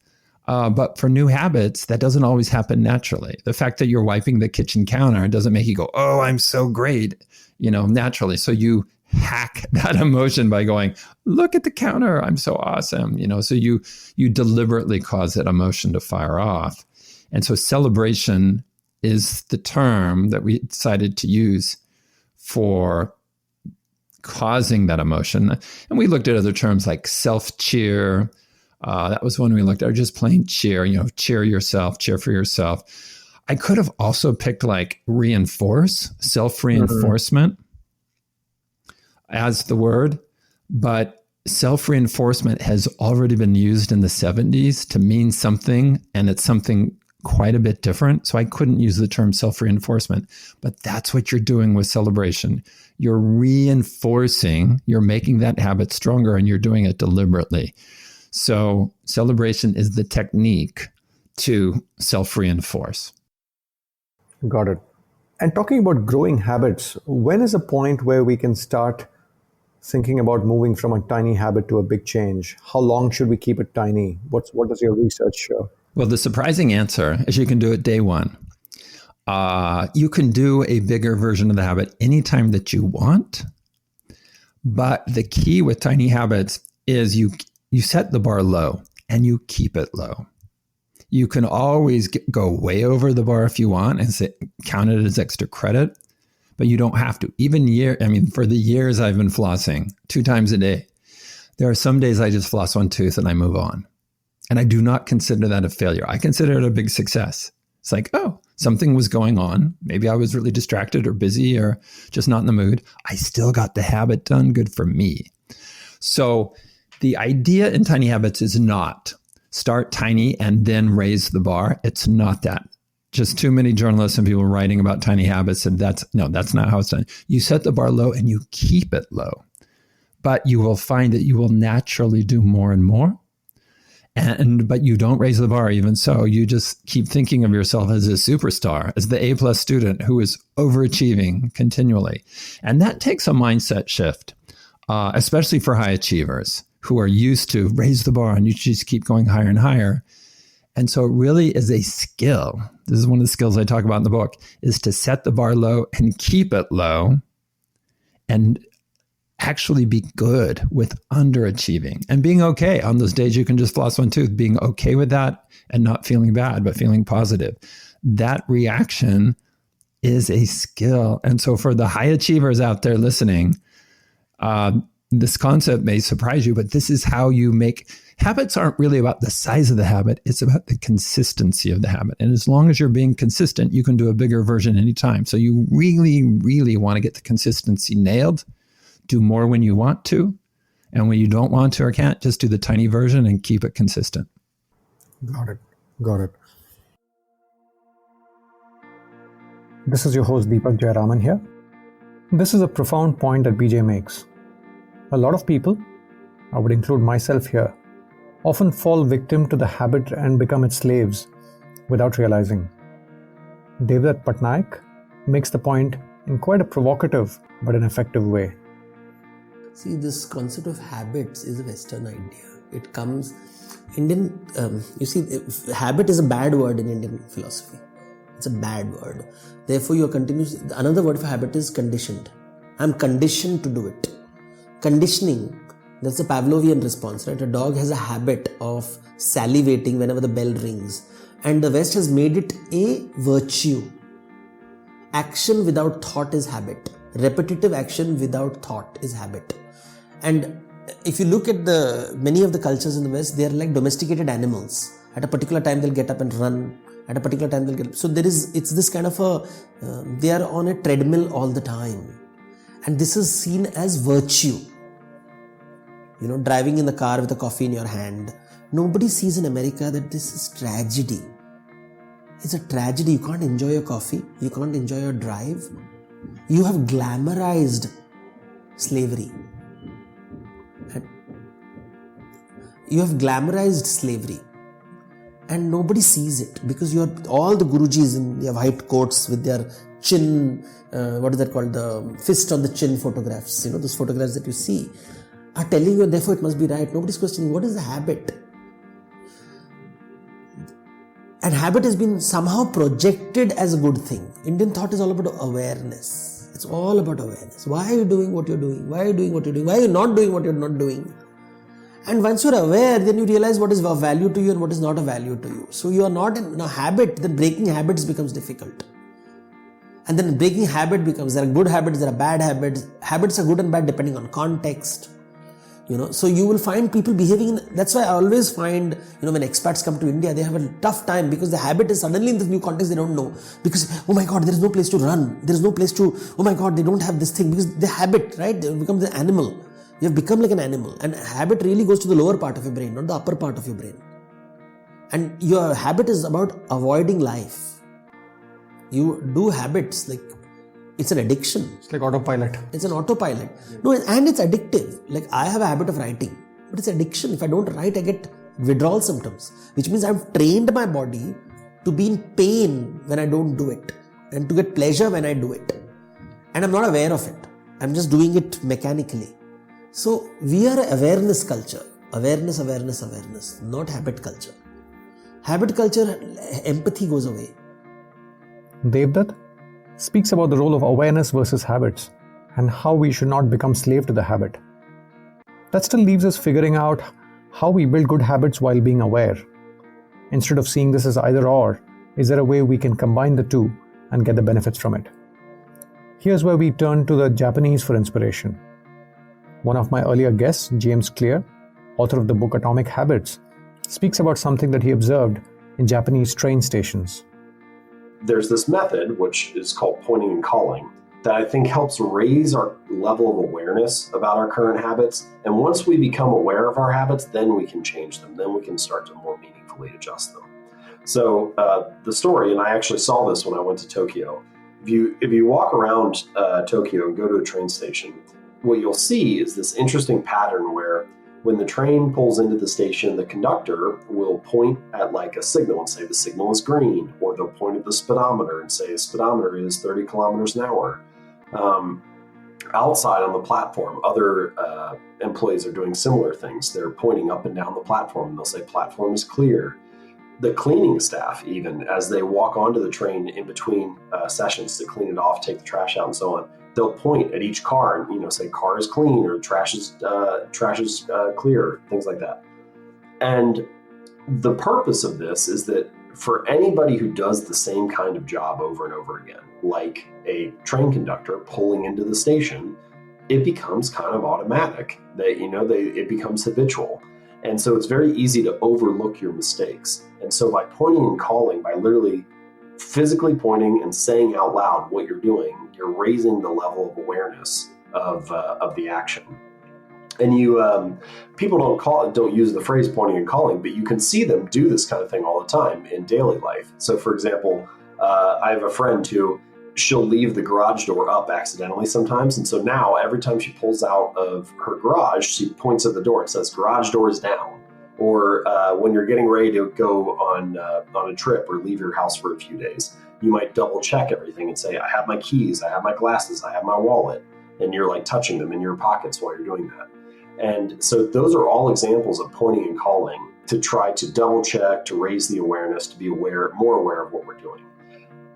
But for new habits, that doesn't always happen naturally. The fact that you're wiping the kitchen counter doesn't make you go, oh, I'm so great, naturally. So you hack that emotion by going, look at the counter, I'm so awesome. So you deliberately cause that emotion to fire off. And so celebration is the term that we decided to use for causing that emotion. And we looked at other terms like self-cheer. That was one we looked at, or just plain cheer, cheer yourself, cheer for yourself. I could have also picked like reinforce, self-reinforcement as the word, but self-reinforcement has already been used in the 70s to mean something, and it's something quite a bit different. So I couldn't use the term self-reinforcement, but that's what you're doing with celebration. You're reinforcing, you're making that habit stronger, and you're doing it deliberately. So celebration is the technique to self-reinforce. Got it. And talking about growing habits, when is a point where we can start thinking about moving from a tiny habit to a big change? How long should we keep it tiny? What does your research show? Well, the surprising answer is you can do it day one. You can do a bigger version of the habit anytime that you want. But the key with tiny habits is you set the bar low and you keep it low. You can always go way over the bar if you want and count it as extra credit, but you don't have to. For the years I've been flossing 2 times a day, there are some days I just floss one tooth and I move on. And I do not consider that a failure. I consider it a big success. It's like, something was going on. Maybe I was really distracted or busy or just not in the mood. I still got the habit done. Good for me. So the idea in tiny habits is not start tiny and then raise the bar. It's not that. Just too many journalists and people writing about tiny habits, and that's not how it's done. You set the bar low and you keep it low. But you will find that you will naturally do more and more. But you don't raise the bar even so. You just keep thinking of yourself as a superstar, as the A+ student who is overachieving continually. And that takes a mindset shift, especially for high achievers who are used to raise the bar and you just keep going higher and higher. And so it really is a skill. This is one of the skills I talk about in the book, is to set the bar low and keep it low and actually be good with underachieving and being okay on those days you can just floss one tooth, being okay with that and not feeling bad, but feeling positive. That reaction is a skill. And so for the high achievers out there listening, this concept may surprise you, but this is how you make habits. Aren't really about the size of the habit. It's about the consistency of the habit. And as long as you're being consistent, you can do a bigger version anytime. So you really, really want to get the consistency nailed. Do more when you want to. And when you don't want to or can't, just do the tiny version and keep it consistent. Got it. This is your host, Deepak Jayaraman here. This is a profound point that BJ makes. A lot of people, I would include myself here, often fall victim to the habit and become its slaves without realizing. Devdutt Pattanaik makes the point in quite a provocative but an effective way. See, this concept of habits is a Western idea. It comes, Indian, habit is a bad word in Indian philosophy. It's a bad word. Therefore, you are continuous. Another word for habit is conditioned. I'm conditioned to do it. Conditioning, that's a Pavlovian response, right? A dog has a habit of salivating whenever the bell rings. And the West has made it a virtue. Action without thought is habit. Repetitive action without thought is habit. And if you look at many of the cultures in the West, they are like domesticated animals. At a particular time, they'll get up and run. At a particular time, they'll get up. So it's this kind of they are on a treadmill all the time. And this is seen as virtue. Driving in the car with a coffee in your hand. Nobody sees in America that this is tragedy. It's a tragedy. You can't enjoy your coffee. You can't enjoy your drive. You have glamorized slavery. You have glamorized slavery. And nobody sees it because all the Gurujis in their white coats with their chin, what is that called? The fist on the chin photographs, those photographs that you see are telling you, therefore it must be right. Nobody's questioning what is the habit. And habit has been somehow projected as a good thing. Indian thought is all about awareness. It's all about awareness. Why are you doing what you're doing? Why are you doing what you're doing? Why are you not doing what you're not doing? And once you're aware, then you realize what is of value to you and what is not of value to you. So you are not in a habit, then breaking habits becomes difficult. And then breaking habit becomes, there are good habits, there are bad habits. Habits are good and bad depending on context. So you will find people behaving that's why I always find, when expats come to India, they have a tough time because the habit is suddenly in this new context they don't know. Because, oh my God, there is no place to run. There is no place to, oh my God, they don't have this thing. Because the habit, right? They become the animal. You have become like an animal. And habit really goes to the lower part of your brain, not the upper part of your brain. And your habit is about avoiding life. You do habits like, it's an addiction. It's like autopilot. It's an autopilot. No, and it's addictive. Like I have a habit of writing, but it's addiction. If I don't write, I get withdrawal symptoms, which means I've trained my body to be in pain when I don't do it and to get pleasure when I do it. And I'm not aware of it. I'm just doing it mechanically. So we are an awareness culture. Awareness, not habit culture. Habit culture, empathy goes away. Devdutt speaks about the role of awareness versus habits and how we should not become slave to the habit. That still leaves us figuring out how we build good habits while being aware. Instead of seeing this as either or, is there a way we can combine the two and get the benefits from it? Here's where we turn to the Japanese for inspiration. One of my earlier guests, James Clear, author of the book Atomic Habits, speaks about something that he observed in Japanese train stations. There's this method, which is called pointing and calling, that I think helps raise our level of awareness about our current habits. And once we become aware of our habits, then we can change them. Then we can start to more meaningfully adjust them. So the story, and I actually saw this when I went to Tokyo. If you walk around Tokyo and go to a train station, what you'll see is this interesting pattern where when the train pulls into the station, the conductor will point at like a signal and say the signal is green, or they'll point at the speedometer and say speedometer is 30 kilometers an hour. Outside on the platform, other employees are doing similar things. They're pointing up and down the platform and they'll say platform is clear. The cleaning staff, even as they walk onto the train in between sessions to clean it off, take the trash out and so on, they'll point at each car and say car is clean or trash is clear, things like that. And the purpose of this is that for anybody who does the same kind of job over and over again, like a train conductor pulling into the station, it becomes kind of automatic. It becomes habitual. And so it's very easy to overlook your mistakes. And so by pointing and calling, by literally physically pointing and saying out loud what you're doing, you're raising the level of awareness of the action. And people don't use the phrase pointing and calling, but you can see them do this kind of thing all the time in daily life. So for example, I have a friend who she'll leave the garage door up accidentally sometimes. And so now every time she pulls out of her garage, she points at the door and says, garage door is down. Or when you're getting ready to go on a trip or leave your house for a few days, you might double check everything and say, I have my keys, I have my glasses, I have my wallet. And you're like touching them in your pockets while you're doing that. And so those are all examples of pointing and calling to try to double check, to raise the awareness, to be more aware of what we're doing.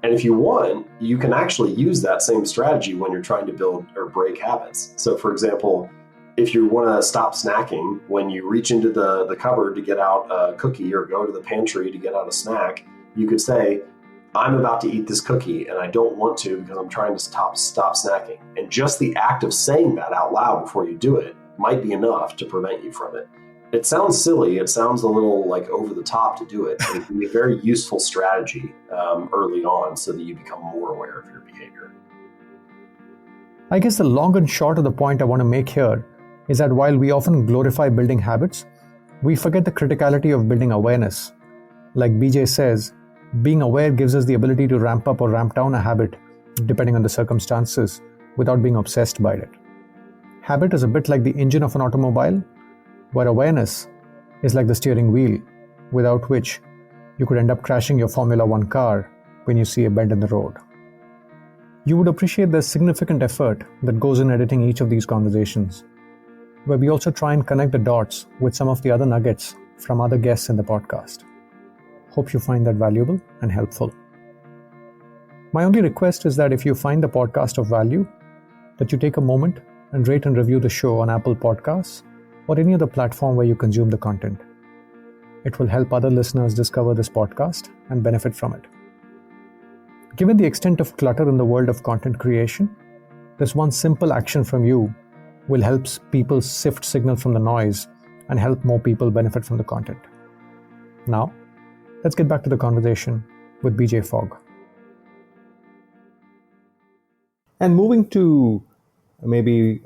And if you want, you can actually use that same strategy when you're trying to build or break habits. So for example, if you want to stop snacking, when you reach into the cupboard to get out a cookie or go to the pantry to get out a snack, you could say, I'm about to eat this cookie and I don't want to because I'm trying to stop snacking. And just the act of saying that out loud before you do it might be enough to prevent you from it. It sounds silly. It sounds a little like over the top to do it, but it can be a very useful strategy early on so that you become more aware of your behavior. I guess the long and short of the point I want to make here is that while we often glorify building habits, we forget the criticality of building awareness. Like BJ says, being aware gives us the ability to ramp up or ramp down a habit, depending on the circumstances, without being obsessed by it. Habit is a bit like the engine of an automobile, where awareness is like the steering wheel, without which you could end up crashing your Formula One car when you see a bend in the road. You would appreciate the significant effort that goes in editing each of these conversations, where we also try and connect the dots with some of the other nuggets from other guests in the podcast. Hope you find that valuable and helpful. My only request is that if you find the podcast of value, that you take a moment and rate and review the show on Apple Podcasts or any other platform where you consume the content. It will help other listeners discover this podcast and benefit from it. Given the extent of clutter in the world of content creation, this one simple action from you will help people sift signal from the noise and help more people benefit from the content. Now, let's get back to the conversation with BJ Fogg. And moving to maybe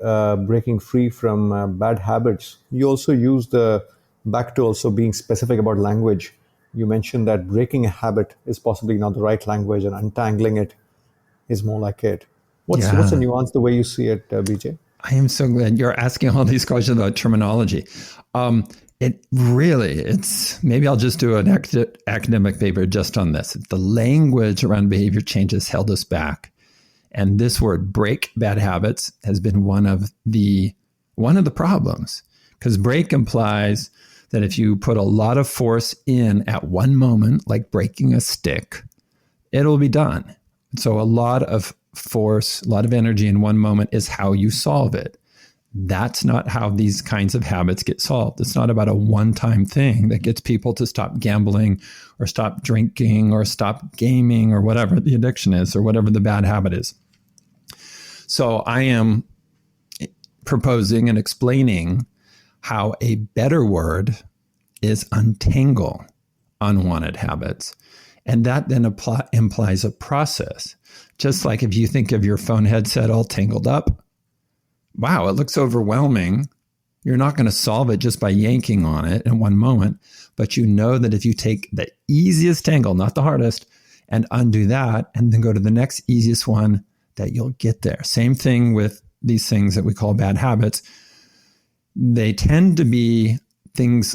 breaking free from bad habits, you also use back to also being specific about language. You mentioned that breaking a habit is possibly not the right language and untangling it is more like it. What's the nuance, the way you see it, BJ? I am so glad you're asking all these questions about terminology. Maybe I'll just do an academic paper just on this. The language around behavior change has held us back. And this word, break bad habits, has been one of the problems. Because break implies that if you put a lot of force in at one moment, like breaking a stick, it'll be done. So a lot of force, a lot of energy in one moment is how you solve it. That's not how these kinds of habits get solved. It's not about a one-time thing that gets people to stop gambling or stop drinking or stop gaming or whatever the addiction is or whatever the bad habit is. So I am proposing and explaining how a better word is untangle unwanted habits. And that then implies a process. Just like if you think of your phone headset all tangled up, wow, it looks overwhelming. You're not going to solve it just by yanking on it in one moment. But you know that if you take the easiest tangle, not the hardest, and undo that, and then go to the next easiest one, that you'll get there. Same thing with these things that we call bad habits. They tend to be things,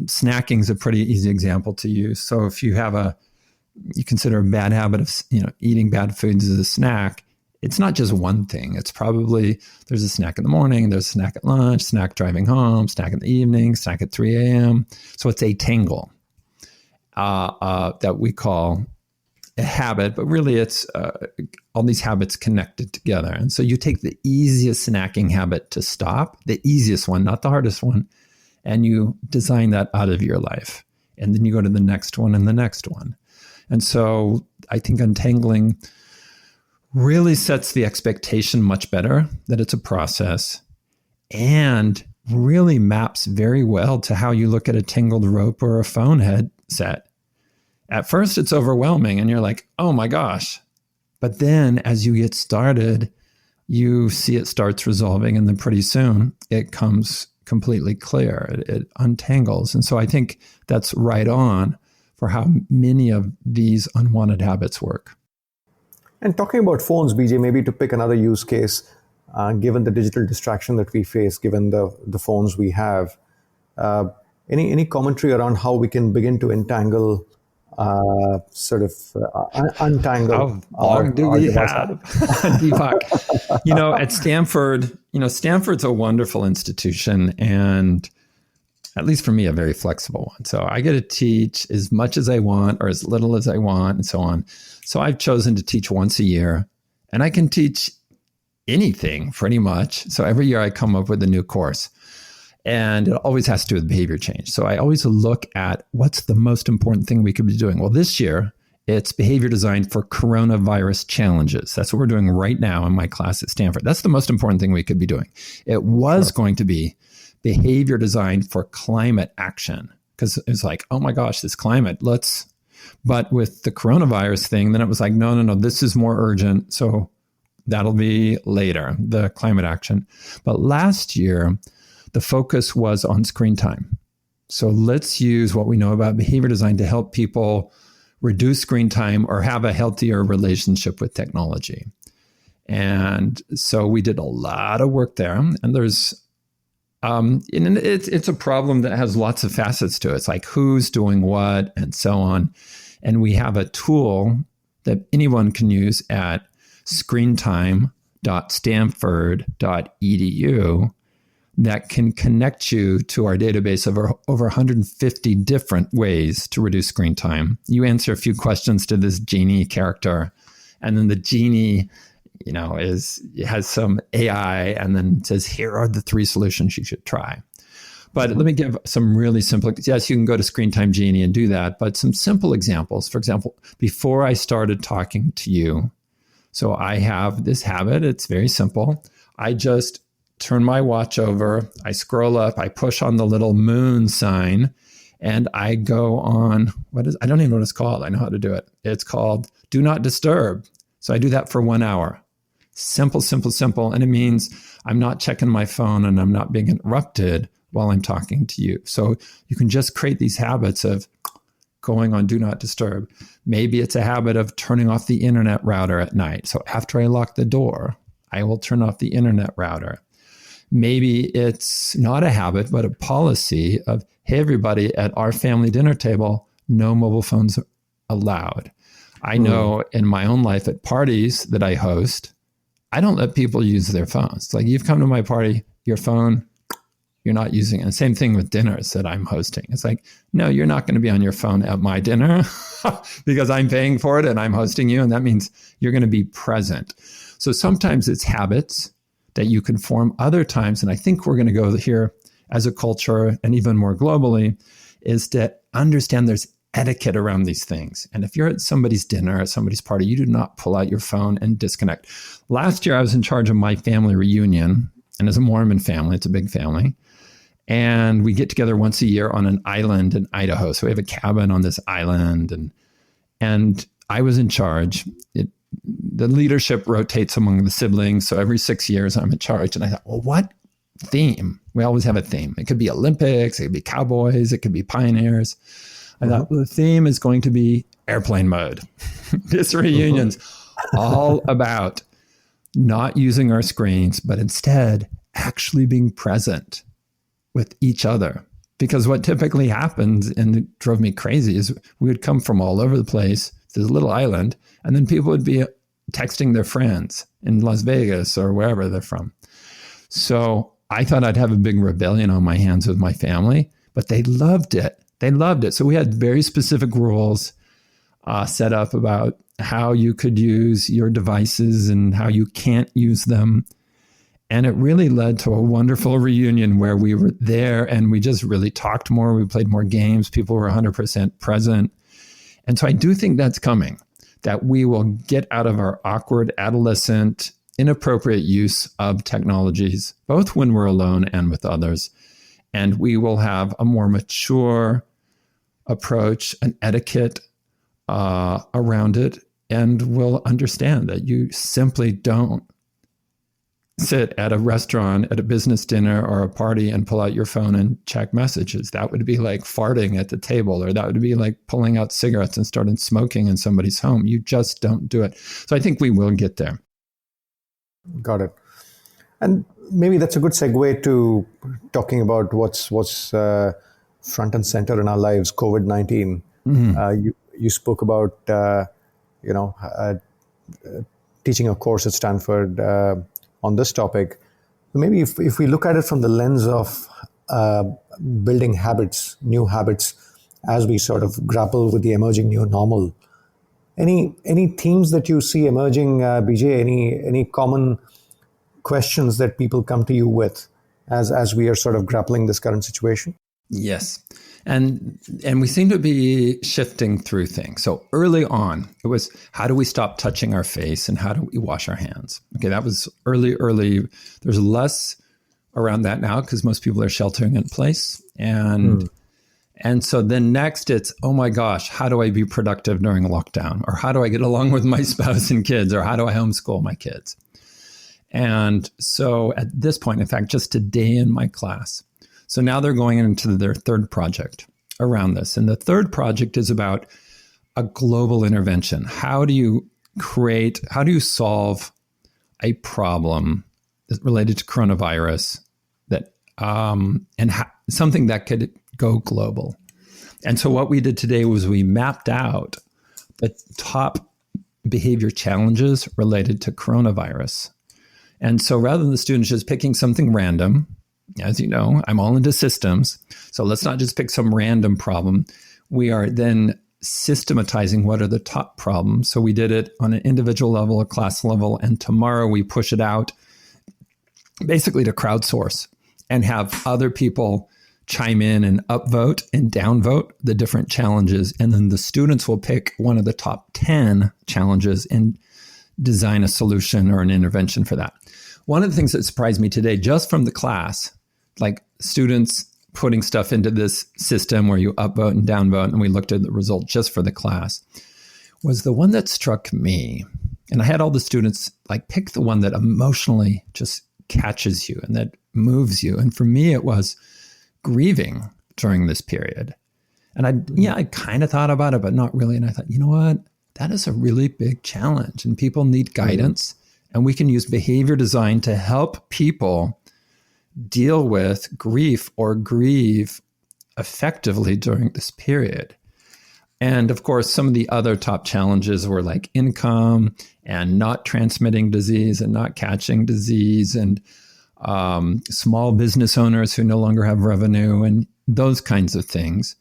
snacking is a pretty easy example to use. So if you consider a bad habit of eating bad foods as a snack, it's not just one thing. It's probably there's a snack in the morning, there's a snack at lunch, snack driving home, snack in the evening, snack at 3 a.m. So it's a tangle that we call a habit, but really it's all these habits connected together. And so you take the easiest snacking habit to stop, the easiest one, not the hardest one, and you design that out of your life. And then you go to the next one and the next one. And so I think untangling really sets the expectation much better that it's a process and really maps very well to how you look at a tangled rope or a phone headset. At first, it's overwhelming and you're like, oh my gosh. But then as you get started, you see it starts resolving and then pretty soon it comes completely clear. It untangles. And so I think that's right on for how many of these unwanted habits work. And talking about phones, BJ, maybe to pick another use case, given the digital distraction that we face, given the phones we have, Any commentary around how we can begin to entangle, untangle? How long do we have, Deepak? At Stanford, Stanford's a wonderful institution, and at least for me, a very flexible one. So I get to teach as much as I want or as little as I want, and so on. So I've chosen to teach once a year, and I can teach anything pretty much. So every year I come up with a new course. And it always has to do with behavior change. So I always look at what's the most important thing we could be doing. Well, this year, it's behavior design for coronavirus challenges. That's what we're doing right now in my class at Stanford. That's the most important thing we could be doing. It was going to be behavior design for climate action, because it's like, oh my gosh, this climate, but with the coronavirus thing, then it was like, no, this is more urgent. So that'll be later, the climate action. But last year, the focus was on screen time. So let's use what we know about behavior design to help people reduce screen time or have a healthier relationship with technology. And so we did a lot of work there. And there's, it's a problem that has lots of facets to it. It's like who's doing what and so on. And we have a tool that anyone can use at screentime.stanford.edu that can connect you to our database of over 150 different ways to reduce screen time. You answer a few questions to this genie character, and then the genie, has some AI, and then says, here are the 3 solutions you should try. But let me give some really simple, yes, you can go to Screen Time Genie and do that, but some simple examples. For example, before I started talking to you, so I have this habit, it's very simple. I just turn my watch over, I scroll up, I push on the little moon sign, and I go on, I don't even know what it's called. I know how to do it. It's called Do Not Disturb. So I do that for 1 hour. Simple, simple, simple. And it means I'm not checking my phone and I'm not being interrupted while I'm talking to you. So you can just create these habits of going on Do Not Disturb. Maybe it's a habit of turning off the internet router at night. So after I lock the door, I will turn off the internet router. Maybe it's not a habit, but a policy of, hey, everybody, at our family dinner table, no mobile phones allowed. I know in my own life at parties that I host, I don't let people use their phones. It's like, you've come to my party, your phone, you're not using it. And same thing with dinners that I'm hosting. It's like, no, you're not going to be on your phone at my dinner because I'm paying for it and I'm hosting you. And that means you're going to be present. So sometimes it's habits that you can form. Other times, and I think we're going to go here as a culture and even more globally, is to understand there's etiquette around these things. And if you're at somebody's dinner, at somebody's party, you do not pull out your phone and disconnect. Last year, I was in charge of my family reunion. And as a Mormon family, it's a big family. And we get together once a year on an island in Idaho. So we have a cabin on this island. And I was in charge. The leadership rotates among the siblings. So every 6 years, I'm in charge. And I thought, well, what theme? We always have a theme. It could be Olympics. It could be cowboys. It could be pioneers. I thought, well, the theme is going to be airplane mode. This reunion's all about not using our screens, but instead actually being present with each other. Because what typically happens, and it drove me crazy, is we would come from all over the place to this little island, and then people would be texting their friends in Las Vegas or wherever they're from. So I thought I'd have a big rebellion on my hands with my family, but they loved it. They loved it. So we had very specific rules set up about how you could use your devices and how you can't use them. And it really led to a wonderful reunion where we were there and we just really talked more. We played more games. People were 100% present. And so I do think that's coming, that we will get out of our awkward, adolescent, inappropriate use of technologies, both when we're alone and with others. And we will have a more mature approach, an etiquette around it. And we'll understand that you simply don't sit at a restaurant, at a business dinner or a party and pull out your phone and check messages. That would be like farting at the table, or that would be like pulling out cigarettes and starting smoking in somebody's home. You just don't do it. So I think we will get there. Got it. And maybe that's a good segue to talking about what's front and center in our lives, COVID-19. You spoke about, teaching a course at Stanford on this topic. Maybe if we look at it from the lens of building habits, new habits, as we sort of grapple with the emerging new normal, any themes that you see emerging, BJ? Any common questions that people come to you with as we are sort of grappling this current situation? Yes. And we seem to be shifting through things. So early on, it was, how do we stop touching our face and how do we wash our hands? Okay, that was early. There's less around that now because most people are sheltering in place. And so then next it's, oh my gosh, how do I be productive during lockdown? Or how do I get along with my spouse and kids? Or how do I homeschool my kids? And so at this point, in fact, just today in my class, so now they're going into their third project around this. And the third project is about a global intervention. How do you solve a problem related to coronavirus that, something that could go global? And so what we did today was we mapped out the top behavior challenges related to coronavirus. And so rather than the students just picking something random, as you know, I'm all into systems. So let's not just pick some random problem. We are then systematizing what are the top problems. So we did it on an individual level, a class level, and tomorrow we push it out basically to crowdsource and have other people chime in and upvote and downvote the different challenges. And then the students will pick one of the top 10 challenges and design a solution or an intervention for that. One of the things that surprised me today, just from the class, like students putting stuff into this system where you upvote and downvote, and we looked at the result just for the class, was the one that struck me. And I had all the students like pick the one that emotionally just catches you and that moves you. And for me, it was grieving during this period. And I kind of thought about it, but not really. And I thought, you know what? That is a really big challenge and people need guidance. And we can use behavior design to help people deal with grief or grieve effectively during this period. And of course, some of the other top challenges were like income and not transmitting disease and not catching disease and small business owners who no longer have revenue and those kinds of things.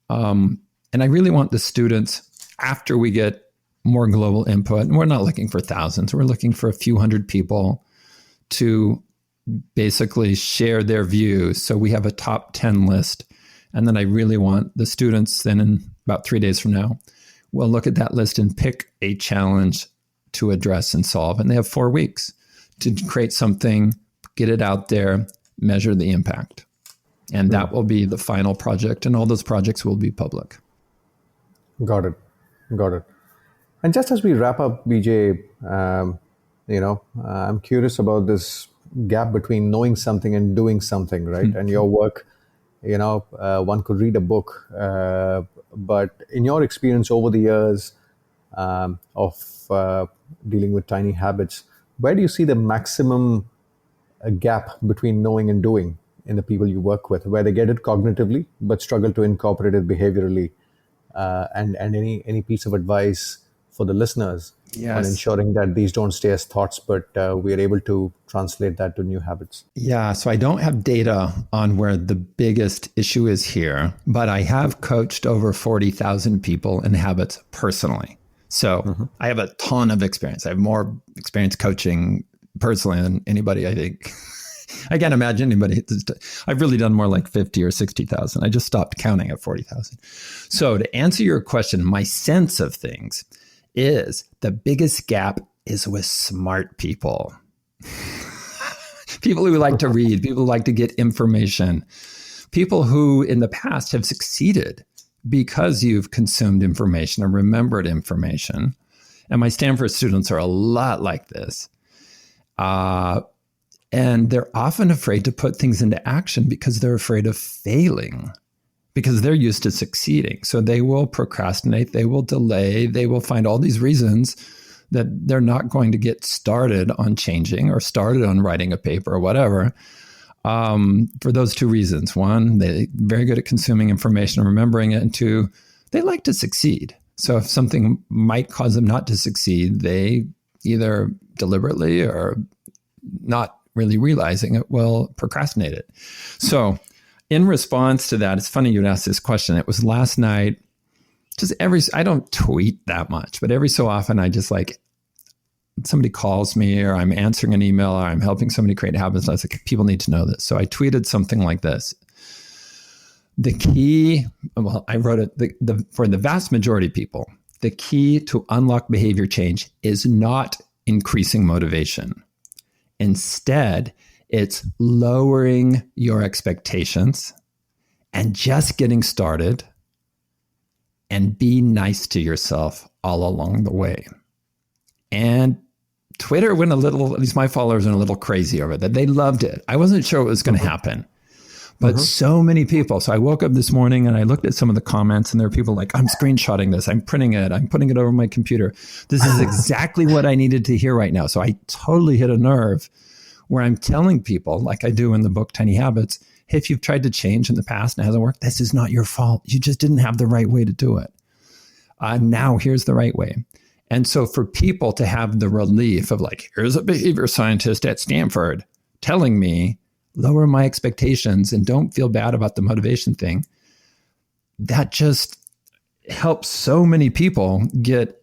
And I really want the students, after we get more global input, and we're not looking for thousands, we're looking for a few hundred people to basically share their views. So we have a top 10 list. And then I really want the students then in about 3 days from now, we'll look at that list and pick a challenge to address and solve. And they have 4 weeks to create something, get it out there, measure the impact. And that will be the final project. And all those projects will be public. Got it. And just as we wrap up, BJ, I'm curious about this gap between knowing something and doing something, right? And your work, one could read a book, but in your experience over the years of dealing with tiny habits, where do you see the maximum gap between knowing and doing in the people you work with, where they get it cognitively but struggle to incorporate it behaviorally? And any piece of advice for the listeners on ensuring that these don't stay as thoughts, but we are able to translate that to new habits? Yeah, so I don't have data on where the biggest issue is here, but I have coached over 40,000 people in habits personally. So I have a ton of experience. I have more experience coaching personally than anybody, I think. I can't imagine anybody. I've really done more like 50 or 60,000. I just stopped counting at 40,000. So to answer your question, my sense of things is the biggest gap is with smart people. People who like to read, people who like to get information, people who in the past have succeeded because you've consumed information or remembered information. And my Stanford students are a lot like this. And they're often afraid to put things into action because they're afraid of failing, because they're used to succeeding. So they will procrastinate, they will delay, they will find all these reasons that they're not going to get started on changing or started on writing a paper or whatever. for those two reasons. One, they're very good at consuming information and remembering it. And two, they like to succeed. So if something might cause them not to succeed, they either deliberately or not really realizing it will procrastinate it. So in response to that, it's funny you'd ask this question. It was last night, I don't tweet that much, but every so often I just like, somebody calls me or I'm answering an email or I'm helping somebody create habits. I was like, people need to know this. So I tweeted something like this. The key, I wrote it, for the vast majority of people, the key to unlock behavior change is not increasing motivation. Instead, it's lowering your expectations and just getting started, and be nice to yourself all along the way. And Twitter went a little, at least my followers went a little crazy over that. They loved it. I wasn't sure what was going to happen, but so many people. So I woke up this morning and I looked at some of the comments, and there were people like, I'm screenshotting this, I'm printing it, I'm putting it over my computer. This is exactly what I needed to hear right now. So I totally hit a nerve where I'm telling people, like I do in the book, Tiny Habits, hey, if you've tried to change in the past and it hasn't worked, this is not your fault. You just didn't have the right way to do it. Now here's the right way. And so for people to have the relief of like, here's a behavior scientist at Stanford telling me, lower my expectations and don't feel bad about the motivation thing, that just helps so many people get,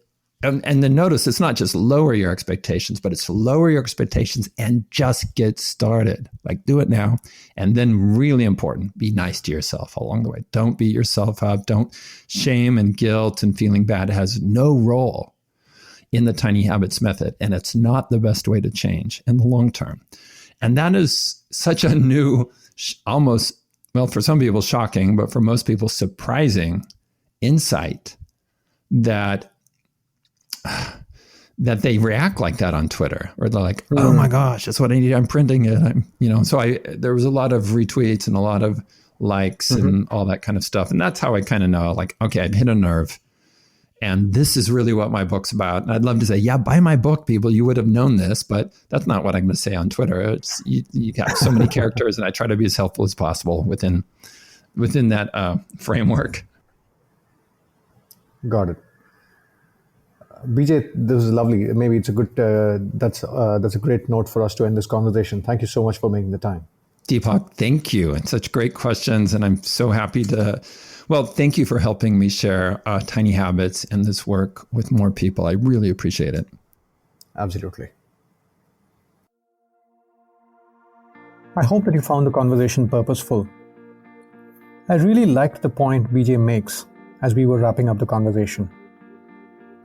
and then notice it's not just lower your expectations, but it's lower your expectations and just get started. Like do it now. And then really important, be nice to yourself along the way. Don't beat yourself up. Don't shame and guilt and feeling bad has no role in the Tiny Habits method. And it's not the best way to change in the long term. And that is such a new, almost, well, for some people shocking, but for most people surprising insight that they react like that on Twitter, or they're like, oh my gosh, that's what I need. I'm printing it. So there was a lot of retweets and a lot of likes and all that kind of stuff. And that's how I kind of know, like, okay, I've hit a nerve and this is really what my book's about. And I'd love to say, yeah, buy my book, people, you would have known this, but that's not what I'm going to say on Twitter. It's, you got so many characters, and I try to be as helpful as possible within that framework. Got it. BJ, this was lovely. Maybe it's a good, that's a great note for us to end this conversation. Thank you so much for making the time. Deepak, thank you. And such great questions. And I'm so happy thank you for helping me share Tiny Habits and this work with more people. I really appreciate it. Absolutely. I hope that you found the conversation purposeful. I really liked the point BJ makes as we were wrapping up the conversation.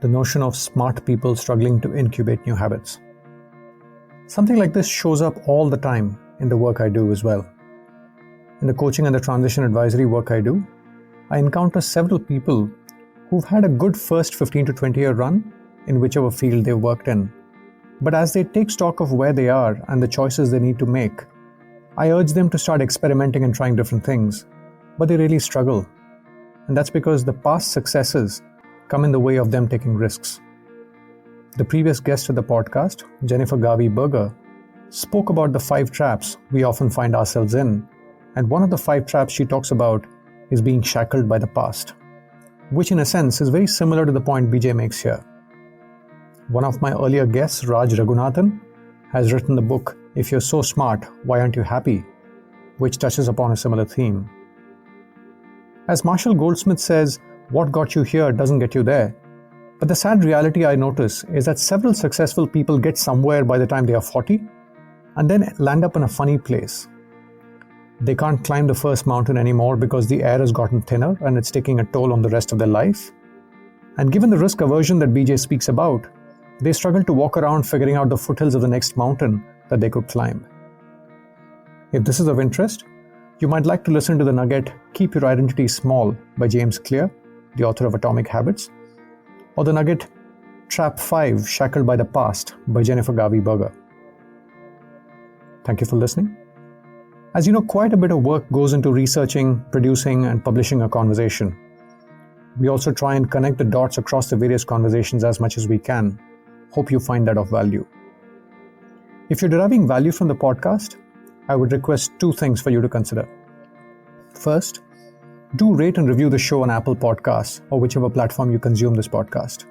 The notion of smart people struggling to incubate new habits. Something like this shows up all the time in the work I do as well. In the coaching and the transition advisory work I do, I encounter several people who've had a good first 15 to 20 year run in whichever field they've worked in. But as they take stock of where they are and the choices they need to make, I urge them to start experimenting and trying different things, but they really struggle. And that's because the past successes come in the way of them taking risks. The previous guest of the podcast, Jennifer Garvey-Berger, spoke about the 5 traps we often find ourselves in, and one of the 5 traps she talks about is being shackled by the past, which in a sense is very similar to the point BJ makes here. One of my earlier guests, Raj Raghunathan, has written the book, If You're So Smart, Why Aren't You Happy?, which touches upon a similar theme. As Marshall Goldsmith says, what got you here doesn't get you there. But the sad reality I notice is that several successful people get somewhere by the time they are 40 and then land up in a funny place. They can't climb the first mountain anymore because the air has gotten thinner and it's taking a toll on the rest of their life. And given the risk aversion that BJ speaks about, they struggle to walk around figuring out the foothills of the next mountain that they could climb. If this is of interest, you might like to listen to the nugget Keep Your Identity Small by James Clear, the author of Atomic Habits, or the nugget Trap 5, Shackled by the Past by Jennifer Garvey-Berger. Thank you for listening. As you know, quite a bit of work goes into researching, producing, and publishing a conversation. We also try and connect the dots across the various conversations as much as we can. Hope you find that of value. If you're deriving value from the podcast, I would request two things for you to consider. First, do rate and review the show on Apple Podcasts or whichever platform you consume this podcast.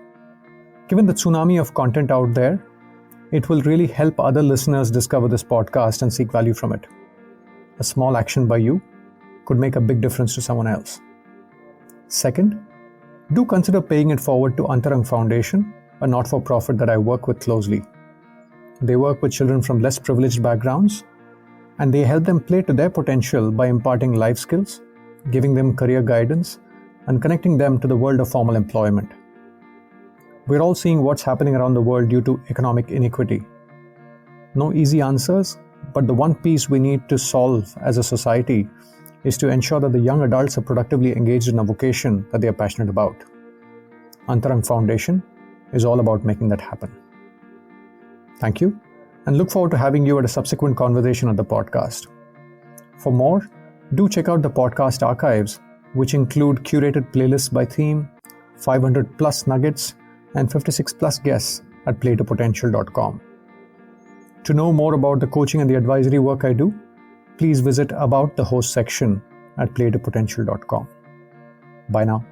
Given the tsunami of content out there, it will really help other listeners discover this podcast and seek value from it. A small action by you could make a big difference to someone else. Second, do consider paying it forward to Antarang Foundation, a not-for-profit that I work with closely. They work with children from less privileged backgrounds, and they help them play to their potential by imparting life skills, giving them career guidance, and connecting them to the world of formal employment. We're all seeing what's happening around the world due to economic inequity. No easy answers, but the one piece we need to solve as a society is to ensure that the young adults are productively engaged in a vocation that they are passionate about. Antarang Foundation is all about making that happen. Thank you, and look forward to having you at a subsequent conversation on the podcast. For more, do check out the podcast archives, which include curated playlists by theme, 500 plus nuggets, and 56 plus guests at playtopotential.com. To know more about the coaching and the advisory work I do, please visit About the Host section at playtopotential.com. Bye now.